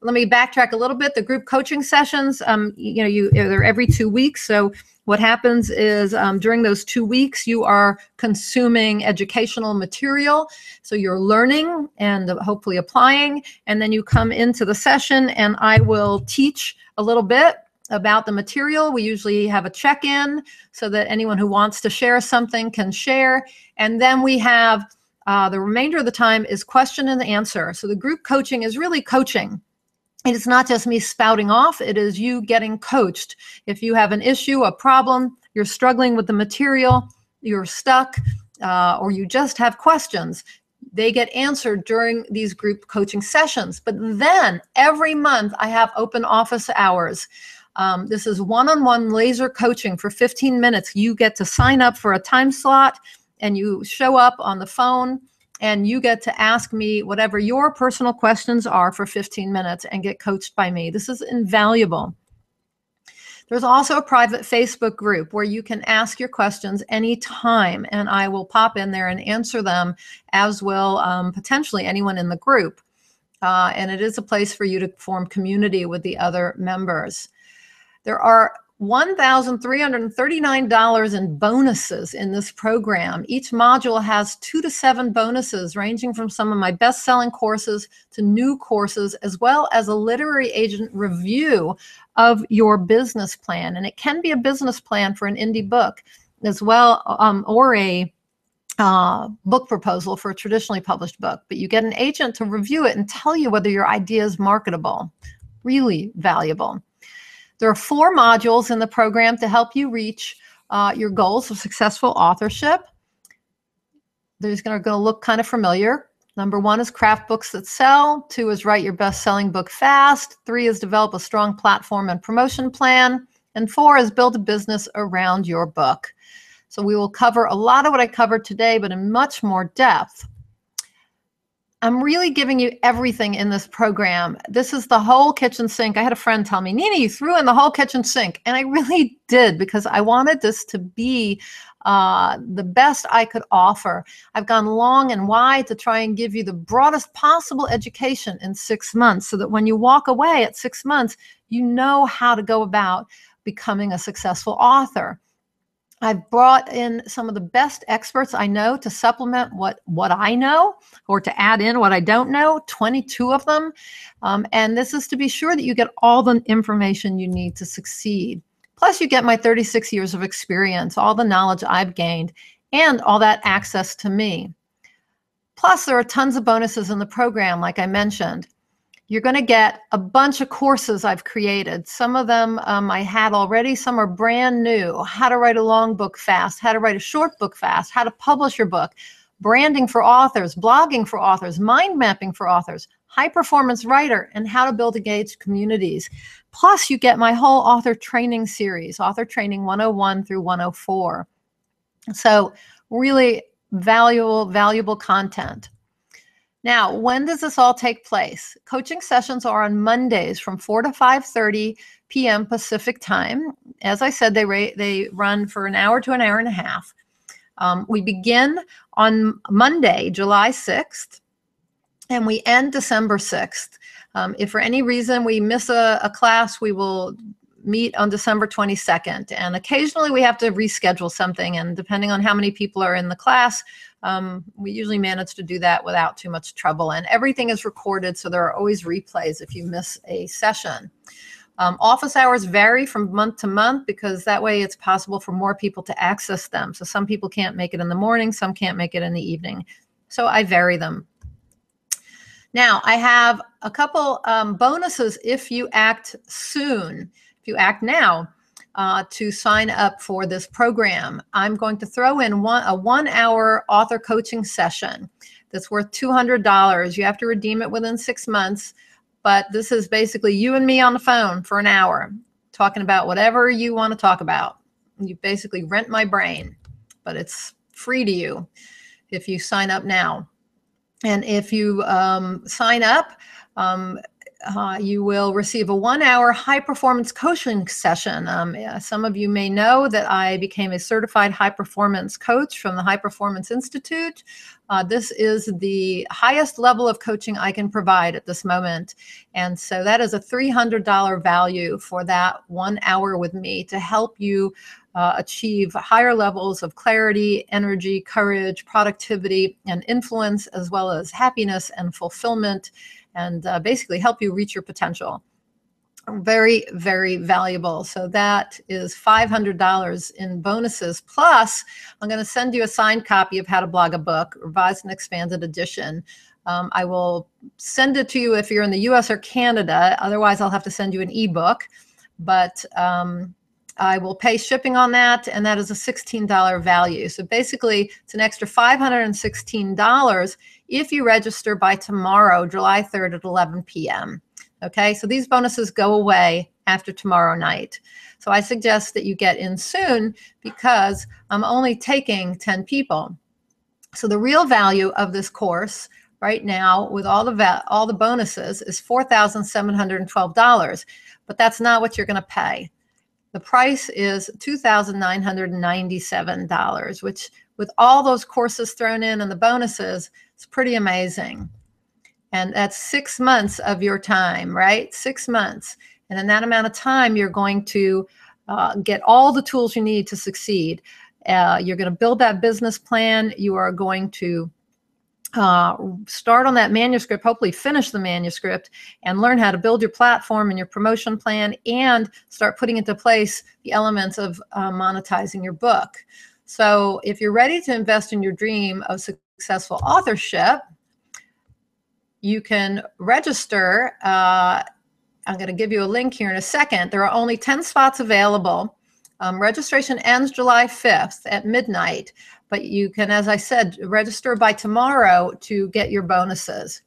let me backtrack a little bit. The group coaching sessions, they're every 2 weeks. So what happens is during those 2 weeks, you are consuming educational material. So you're learning and hopefully applying. And then you come into the session and I will teach a little bit about the material. We usually have a check-in so that anyone who wants to share something can share. And then we have the remainder of the time is question and answer. So the group coaching is really coaching. It's not just me spouting off, it is you getting coached. If you have an issue, a problem, you're struggling with the material, you're stuck, or you just have questions, they get answered during these group coaching sessions. But then every month I have open office hours. This is one-on-one laser coaching for 15 minutes. You get to sign up for a time slot and you show up on the phone and you get to ask me whatever your personal questions are for 15 minutes and get coached by me. This is invaluable. There's also a private Facebook group where you can ask your questions anytime, and I will pop in there and answer them, as will potentially anyone in the group. And it is a place for you to form community with the other members. There are $1,339 in bonuses in this program. Each module has 2 to 7 bonuses, ranging from some of my best-selling courses to new courses, as well as a literary agent review of your business plan. And it can be a business plan for an indie book as well, or a book proposal for a traditionally published book. But you get an agent to review it and tell you whether your idea is marketable. Really valuable. There are 4 modules in the program to help you reach your goals of successful authorship. They're going to look kind of familiar. Number 1 is craft books that sell. 2 is write your best-selling book fast. 3 is develop a strong platform and promotion plan. And 4 is build a business around your book. So we will cover a lot of what I covered today, but in much more depth. I'm really giving you everything in this program. This is the whole kitchen sink. I had a friend tell me, Nina, you threw in the whole kitchen sink. And I really did, because I wanted this to be the best I could offer. I've gone long and wide to try and give you the broadest possible education in 6 months, so that when you walk away at 6 months, you know how to go about becoming a successful author. I've brought in some of the best experts I know to supplement what I know, or to add in what I don't know, 22 of them. And this is to be sure that you get all the information you need to succeed. Plus, you get my 36 years of experience, all the knowledge I've gained, and all that access to me. Plus, there are tons of bonuses in the program, like I mentioned. You're going to get a bunch of courses I've created. Some of them I had already. Some are brand new. How to write a long book fast, how to write a short book fast, how to publish your book, branding for authors, blogging for authors, mind mapping for authors, high performance writer, and how to build engaged communities. Plus, you get my whole author training series, Author Training 101 through 104. So really valuable content. Now, when does this all take place? Coaching sessions are on Mondays from 4 to 5:30 p.m. Pacific time. As I said, they run for an hour to an hour and a half. We begin on Monday, July 6th, and we end December 6th. If for any reason we miss a class, we will meet on December 22nd. And occasionally we have to reschedule something, and depending on how many people are in the class, we usually manage to do that without too much trouble. And everything is recorded, so there are always replays if you miss a session. Office hours vary from month to month, because that way it's possible for more people to access them. So some people can't make it in the morning, some can't make it in the evening. So I vary them. Now, I have a couple bonuses if you act soon, if you act now. To sign up for this program. I'm going to throw in a 1-hour author coaching session that's worth $200. You have to redeem it within 6 months, but this is basically you and me on the phone for an hour, talking about whatever you want to talk about. You basically rent my brain, but it's free to you if you sign up now. And if you sign up, you will receive a 1-hour high-performance coaching session. Some of you may know that I became a certified high-performance coach from the High Performance Institute. This is the highest level of coaching I can provide at this moment. And so that is a $300 value for that 1 hour with me to help you achieve higher levels of clarity, energy, courage, productivity, and influence, as well as happiness and fulfillment, and basically help you reach your potential. Very, very valuable. So that is $500 in bonuses. Plus, I'm going to send you a signed copy of How to Blog a Book, revised and expanded edition. I will send it to you if you're in the US or Canada. Otherwise, I'll have to send you an ebook. But I will pay shipping on that, and that is a $16 value. So basically, it's an extra $516 if you register by tomorrow, July 3rd at 11 p.m. Okay, so these bonuses go away after tomorrow night. So I suggest that you get in soon, because I'm only taking 10 people. So the real value of this course right now, with all the bonuses, is $4,712. But that's not what you're going to pay. The price is $2,997, which, with all those courses thrown in and the bonuses, it's pretty amazing. And that's 6 months of your time, right? 6 months. And in that amount of time, you're going to get all the tools you need to succeed. You're going to build that business plan. You are going to start on that manuscript, hopefully finish the manuscript, and learn how to build your platform and your promotion plan, and start putting into place the elements of monetizing your book. So if you're ready to invest in your dream of successful authorship, you can register. I'm going to give you a link here in a second. There are only 10 spots available. Registration ends July 5th at midnight. But you can, as I said, register by tomorrow to get your bonuses.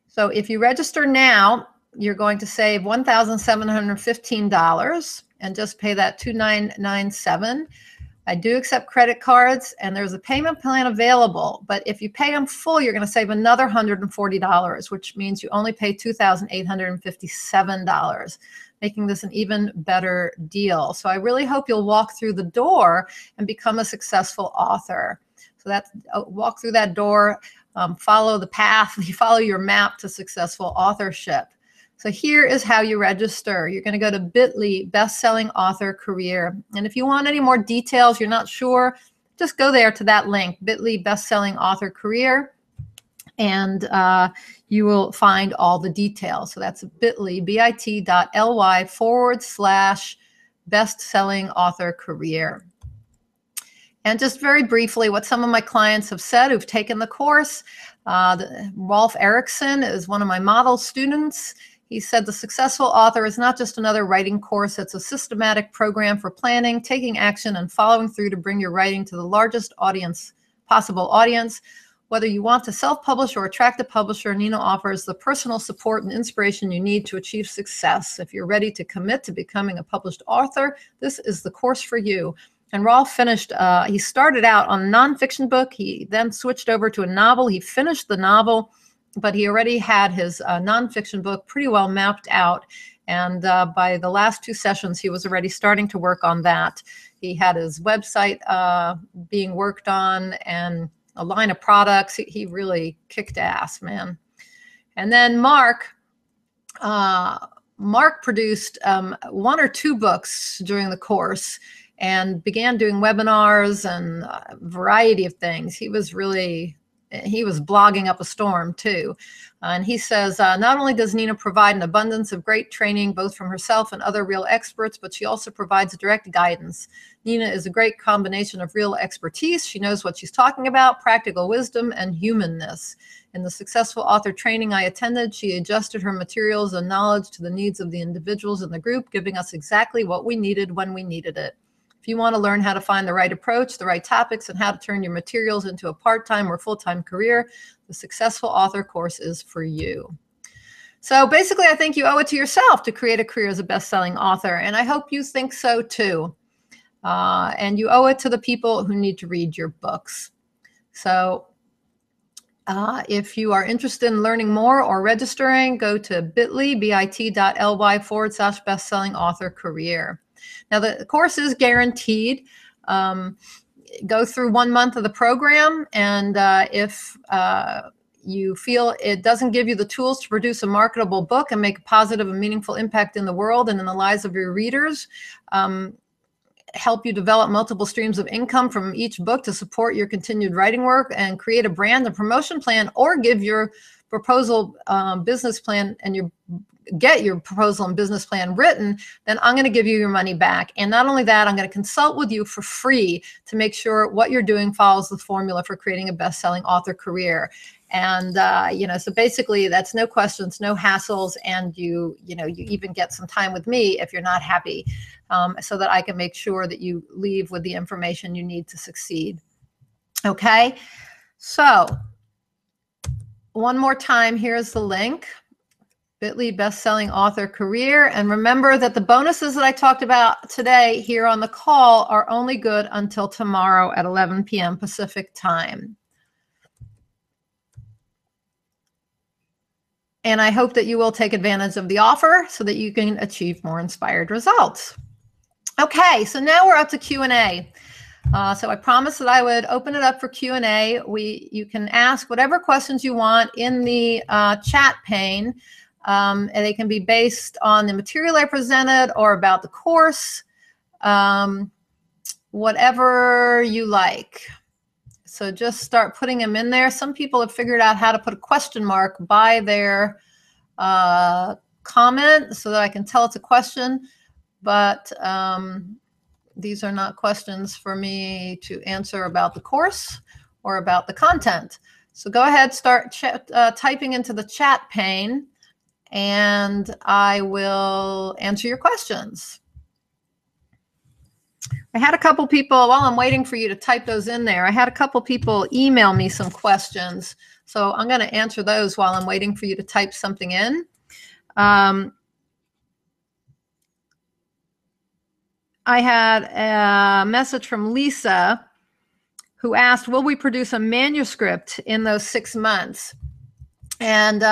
So if you register now, you're going to save $1,715 and just pay that $2,997. I do accept credit cards, and there's a payment plan available. But if you pay them full, you're going to save another $140, which means you only pay $2,857, making this an even better deal. So I really hope you'll walk through the door and become a successful author. So that's walk through that door, follow the path, you follow your map to successful authorship. So here is how you register. You're going to go to bit.ly bestselling author career. And if you want any more details, you're not sure, just go there to that link, bit.ly bestselling author career, and you will find all the details. So that's bit.ly, bit.ly/bestselling author career. And just very briefly, what some of my clients have said who've taken the course, Rolf Erickson is one of my model students. He said the successful author is not just another writing course. It's a systematic program for planning, taking action, and following through to bring your writing to the largest possible audience. Whether you want to self-publish or attract a publisher, Nina offers the personal support and inspiration you need to achieve success. If you're ready to commit to becoming a published author, this is the course for you. And Rolf finished, he started out on a nonfiction book. He then switched over to a novel. He finished the novel, but he already had his nonfiction book pretty well mapped out. And by the last 2 sessions, he was already starting to work on that. He had his website being worked on and a line of products. He really kicked ass, man. And then Mark produced 1 or 2 books during the course and began doing webinars and a variety of things. He was blogging up a storm too. And he says, not only does Nina provide an abundance of great training, both from herself and other real experts, but she also provides direct guidance. Nina is a great combination of real expertise. She knows what she's talking about, practical wisdom, and humanness. In the successful author training I attended, she adjusted her materials and knowledge to the needs of the individuals in the group, giving us exactly what we needed when we needed it. If you want to learn how to find the right approach, the right topics, and how to turn your materials into a part-time or full-time career, the Successful Author course is for you. So basically, I think you owe it to yourself to create a career as a best-selling author, and I hope you think so too. And you owe it to the people who need to read your books. So if you are interested in learning more or registering, go to bit.ly, bit.ly/bestselling author career. Now, the course is guaranteed. Go through 1 month of the program, and if you feel it doesn't give you the tools to produce a marketable book and make a positive and meaningful impact in the world and in the lives of your readers, help you develop multiple streams of income from each book to support your continued writing work and create a brand and promotion plan, or give your proposal business plan and get your proposal and business plan written, then I'm going to give you your money back. And not only that, I'm going to consult with you for free to make sure what you're doing follows the formula for creating a best-selling author career. And, so basically that's no questions, no hassles. And you even get some time with me if you're not happy, so that I can make sure that you leave with the information you need to succeed. Okay. So one more time, here's the link. bit.ly bestselling author career. And remember that the bonuses that I talked about today here on the call are only good until tomorrow at 11 p.m. Pacific time. And I hope that you will take advantage of the offer so that you can achieve more inspired results. Okay, so now we're up to Q&A. So I promised that I would open it up for Q&A. You can ask whatever questions you want in the chat pane. And they can be based on the material I presented or about the course, whatever you like. So just start putting them in there. Some people have figured out how to put a question mark by their comment so that I can tell it's a question. But these are not questions for me to answer about the course or about the content. So go ahead, start typing into the chat pane, and I will answer your questions. I had a couple people, while I'm waiting for you to type those in there, I had a couple people email me some questions. So I'm going to answer those while I'm waiting for you to type something in. I had a message from Lisa who asked, will we produce a manuscript in those 6 months? And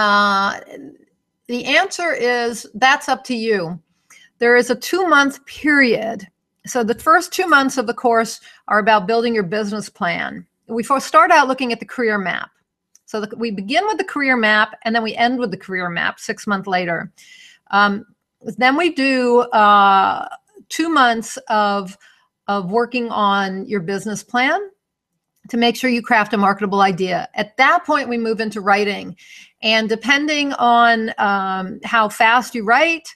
the answer is, that's up to you. There is a 2-month period. So the first 2 months of the course are about building your business plan. We first start out looking at the career map. So we begin with the career map, and then we end with the career map 6 months later. Then we do 2 months of working on your business plan to make sure you craft a marketable idea. At that point, we move into writing. And depending on how fast you write,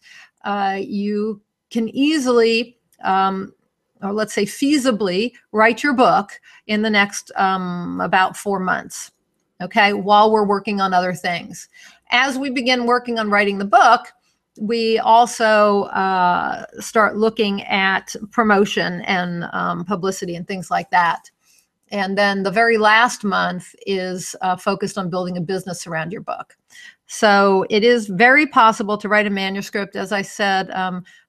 you can easily, or let's say feasibly, write your book in the next about 4 months, okay, while we're working on other things. As we begin working on writing the book, we also start looking at promotion and publicity and things like that. And then the very last month is focused on building a business around your book. So it is very possible to write a manuscript. As I said,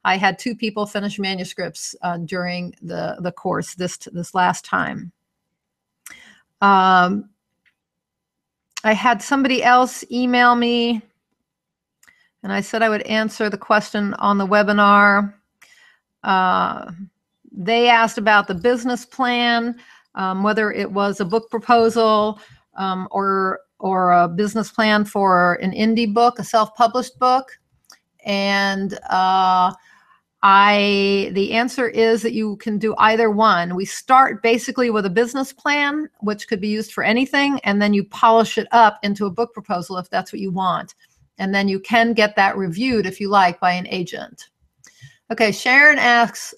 I had 2 people finish manuscripts during the course this last time. I had somebody else email me, and I said I would answer the question on the webinar. They asked about the business plan, whether it was a book proposal or a business plan for an indie book, a self-published book. And the answer is that you can do either one. We start basically with a business plan, which could be used for anything, and then you polish it up into a book proposal if that's what you want. And then you can get that reviewed, if you like, by an agent. Okay, Sharon asks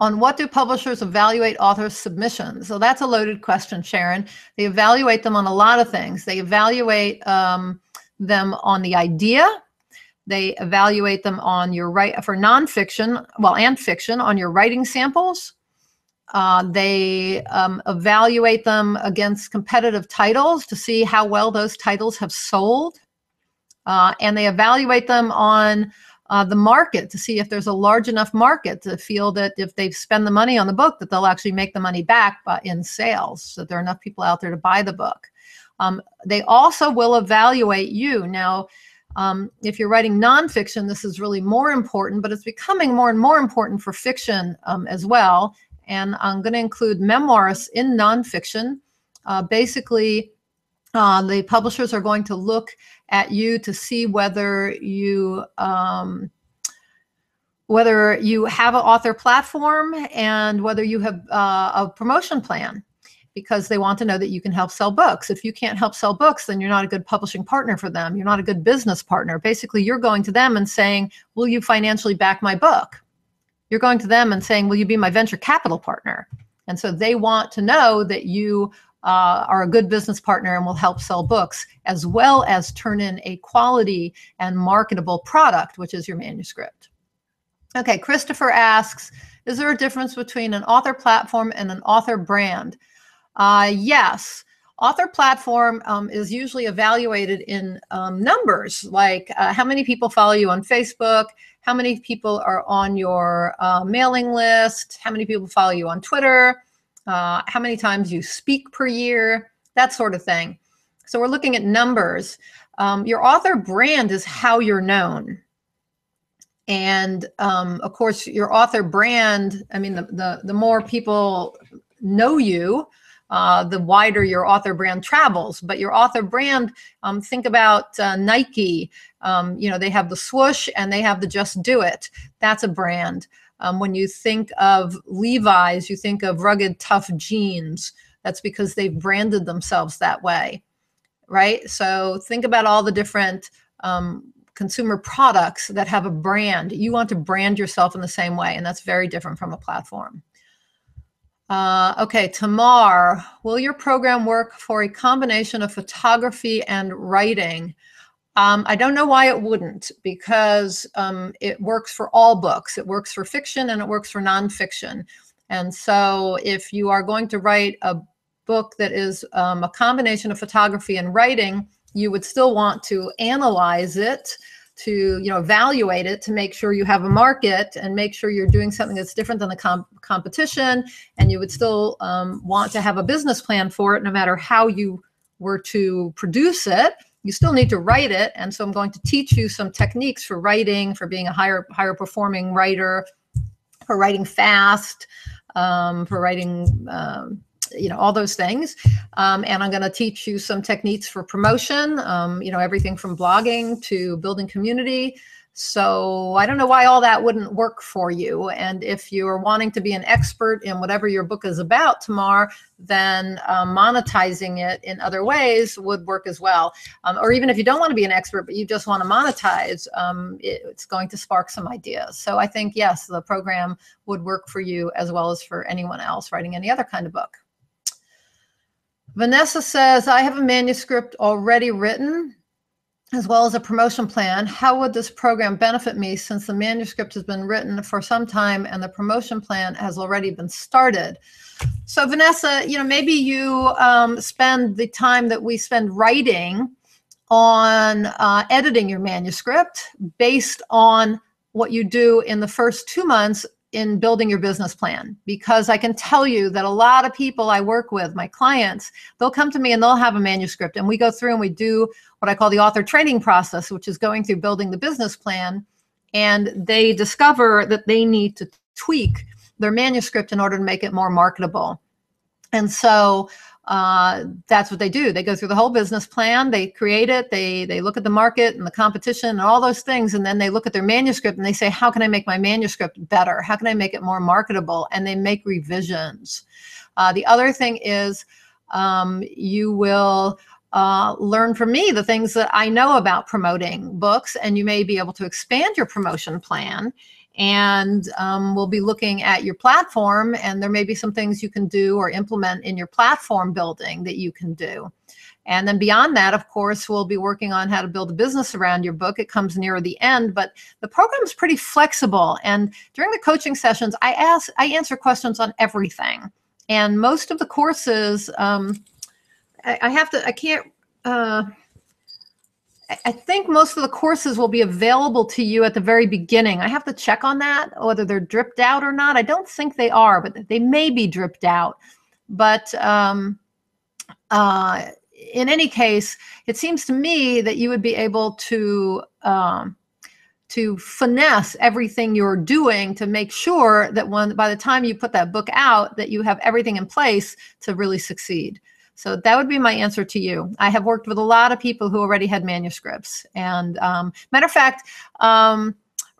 on what do publishers evaluate authors' submissions? So that's a loaded question, Sharon. They evaluate them on a lot of things. They evaluate them on the idea. They evaluate them on your for nonfiction, well, and fiction, on your writing samples. They evaluate them against competitive titles to see how well those titles have sold. And they evaluate them on the market to see if there's a large enough market to feel that if they spend the money on the book, that they'll actually make the money back in sales, so that there are enough people out there to buy the book. They also will evaluate you. Now, if you're writing nonfiction, this is really more important, but it's becoming more and more important for fiction as well. And I'm going to include memoirs in nonfiction. Basically, the publishers are going to look at you to see whether you have an author platform and whether you have a promotion plan, because they want to know that you can help sell books. If you can't help sell books, then you're not a good publishing partner for them. You're not a good business partner. Basically, you're going to them and saying, will you financially back my book? You're going to them and saying, will you be my venture capital partner? And so they want to know that you are a good business partner and will help sell books, as well as turn in a quality and marketable product, which is your manuscript. Okay, Christopher asks, is there a difference between an author platform and an author brand? Yes. Author platform is usually evaluated in numbers, like how many people follow you on Facebook, how many people are on your mailing list, how many people follow you on Twitter, how many times you speak per year, that sort of thing. So we're looking at numbers. Your author brand is how you're known. And of course, your author brand, I mean, the more people know you, the wider your author brand travels. But your author brand, think about Nike. They have the swoosh and they have the just do it. That's a brand. When you think of Levi's, you think of rugged, tough jeans. That's because they've branded themselves that way, right? So think about all the different consumer products that have a brand. You want to brand yourself in the same way, and that's very different from a platform. Okay, Tamar, will your program work for a combination of photography and writing? I don't know why it wouldn't, because it works for all books. It works for fiction and it works for nonfiction. And so if you are going to write a book that is a combination of photography and writing, you would still want to analyze it, to evaluate it, to make sure you have a market and make sure you're doing something that's different than the competition. And you would still want to have a business plan for it, no matter how you were to produce it. You still need to write it. And so I'm going to teach you some techniques for writing, for being a higher performing writer, for writing fast, for writing all those things. And I'm going to teach you some techniques for promotion, everything from blogging to building community. So I don't know why all that wouldn't work for you. And if you're wanting to be an expert in whatever your book is about tomorrow, then monetizing it in other ways would work as well. Or even if you don't want to be an expert, but you just want to monetize, it's going to spark some ideas. So I think, yes, the program would work for you as well as for anyone else writing any other kind of book. Vanessa says, I have a manuscript already written, as well as a promotion plan. How would this program benefit me, since the manuscript has been written for some time and the promotion plan has already been started? So Vanessa, maybe you spend the time that we spend writing on editing your manuscript based on what you do in the first 2 months in building your business plan. Because I can tell you that a lot of people I work with, my clients, they'll come to me and they'll have a manuscript, and we go through and we do what I call the author training process, which is going through building the business plan. And they discover that they need to tweak their manuscript in order to make it more marketable. And so that's what they do. They go through the whole business plan, they create it, they look at the market and the competition and all those things, and then they look at their manuscript and they say, how can I make my manuscript better? How can I make it more marketable? And they make revisions. The other thing is you will learn from me the things that I know about promoting books, and you may be able to expand your promotion plan. And we'll be looking at your platform, and there may be some things you can do or implement in your platform building that you can do. And then beyond that, of course, we'll be working on how to build a business around your book. It comes nearer the end, but the program is pretty flexible. And during the coaching sessions, I answer questions on everything. And most of the courses, I think most of the courses will be available to you at the very beginning. I have to check on that, whether they're dripped out or not. I don't think they are, but they may be dripped out. But in any case, it seems to me that you would be able to finesse everything you're doing to make sure that by the time you put that book out, that you have everything in place to really succeed. So that would be my answer to you. I have worked with a lot of people who already had manuscripts. And matter of fact,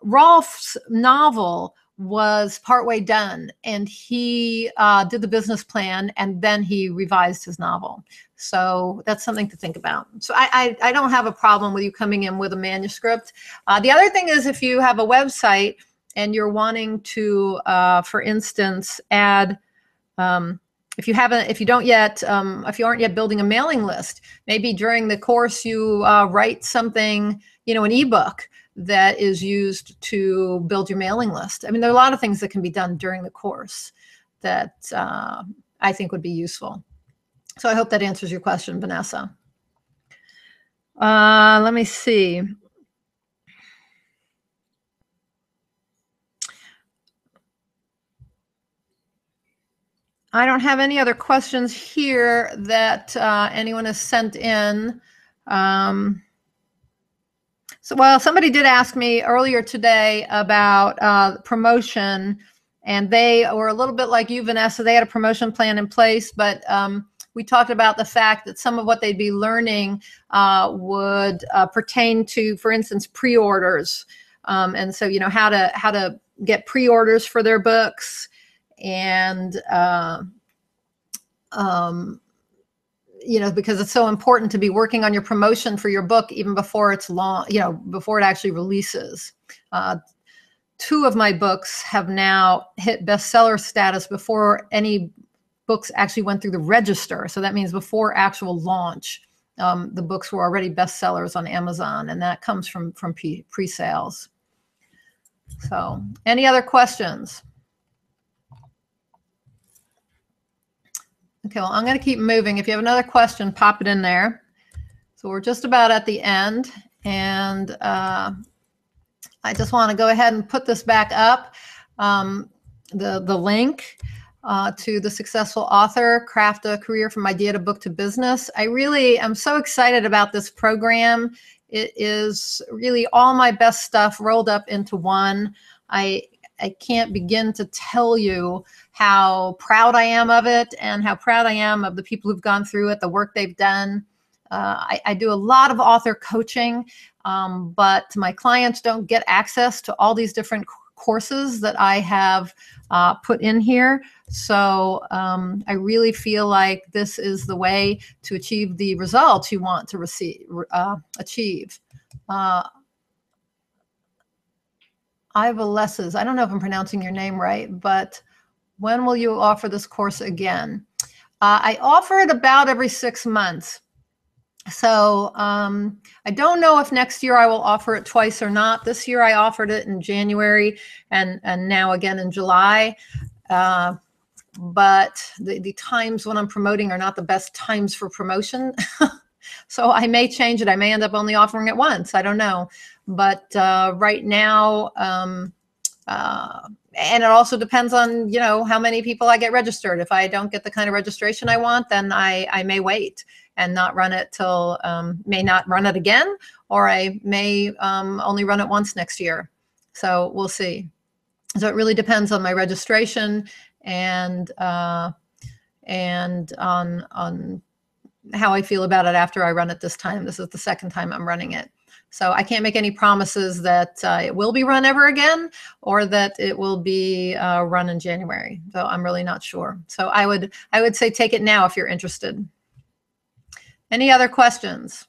Rolf's novel was partway done, and he did the business plan, and then he revised his novel. So that's something to think about. So I don't have a problem with you coming in with a manuscript. The other thing is, if you have a website and you're wanting to, for instance, add, if you aren't yet building a mailing list, maybe during the course you write something, an ebook that is used to build your mailing list. I mean, there are a lot of things that can be done during the course that I think would be useful. So I hope that answers your question, Vanessa. Let me see. I don't have any other questions here that anyone has sent in. Well, somebody did ask me earlier today about promotion, and they were a little bit like you, Vanessa. They had a promotion plan in place, but we talked about the fact that some of what they'd be learning would pertain to, for instance, pre-orders. And so, how to get pre-orders for their books. And, because it's so important to be working on your promotion for your book even before it's before it actually releases. 2 of my books have now hit bestseller status before any books actually went through the register. So that means before actual launch. the books were already bestsellers on Amazon, and that comes from pre-sales. So, any other questions? Okay, well, I'm going to keep moving. If you have another question, pop it in there. So we're just about at the end, and I just want to go ahead and put this back up, the link to The Successful Author, Craft a Career from Idea to Book to Business. I really am so excited about this program. It is really all my best stuff rolled up into one. I can't begin to tell you how proud I am of it and how proud I am of the people who've gone through it, the work they've done. I do a lot of author coaching, but my clients don't get access to all these different courses that I have put in here. So I really feel like this is the way to achieve the results you want to achieve. Ivalesses, I don't know if I'm pronouncing your name right, but when will you offer this course again? I offer it about every 6 months. So I don't know if next year I will offer it twice or not. This year I offered it in January and now again in July. But the times when I'm promoting are not the best times for promotion. So I may change it. I may end up only offering it once. I don't know. But right now, and it also depends on, how many people I get registered. If I don't get the kind of registration I want, then I may wait and not run it till, may not run it again, or I may only run it once next year. So we'll see. So it really depends on my registration and on how I feel about it after I run it this time. This is the second time I'm running it. So I can't make any promises that it will be run ever again or that it will be run in January. So I'm really not sure. So I would say take it now if you're interested. Any other questions?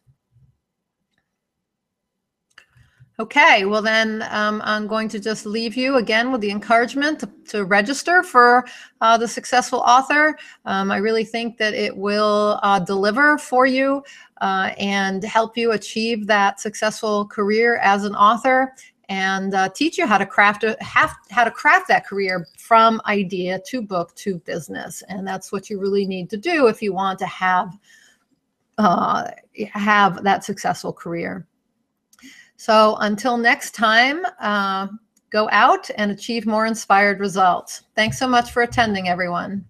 Okay, well then I'm going to just leave you again with the encouragement to register for The Successful Author. I really think that it will deliver for you and help you achieve that successful career as an author and teach you how to craft that career from idea to book to business. And that's what you really need to do if you want to have that successful career. So until next time, go out and achieve more inspired results. Thanks so much for attending, everyone.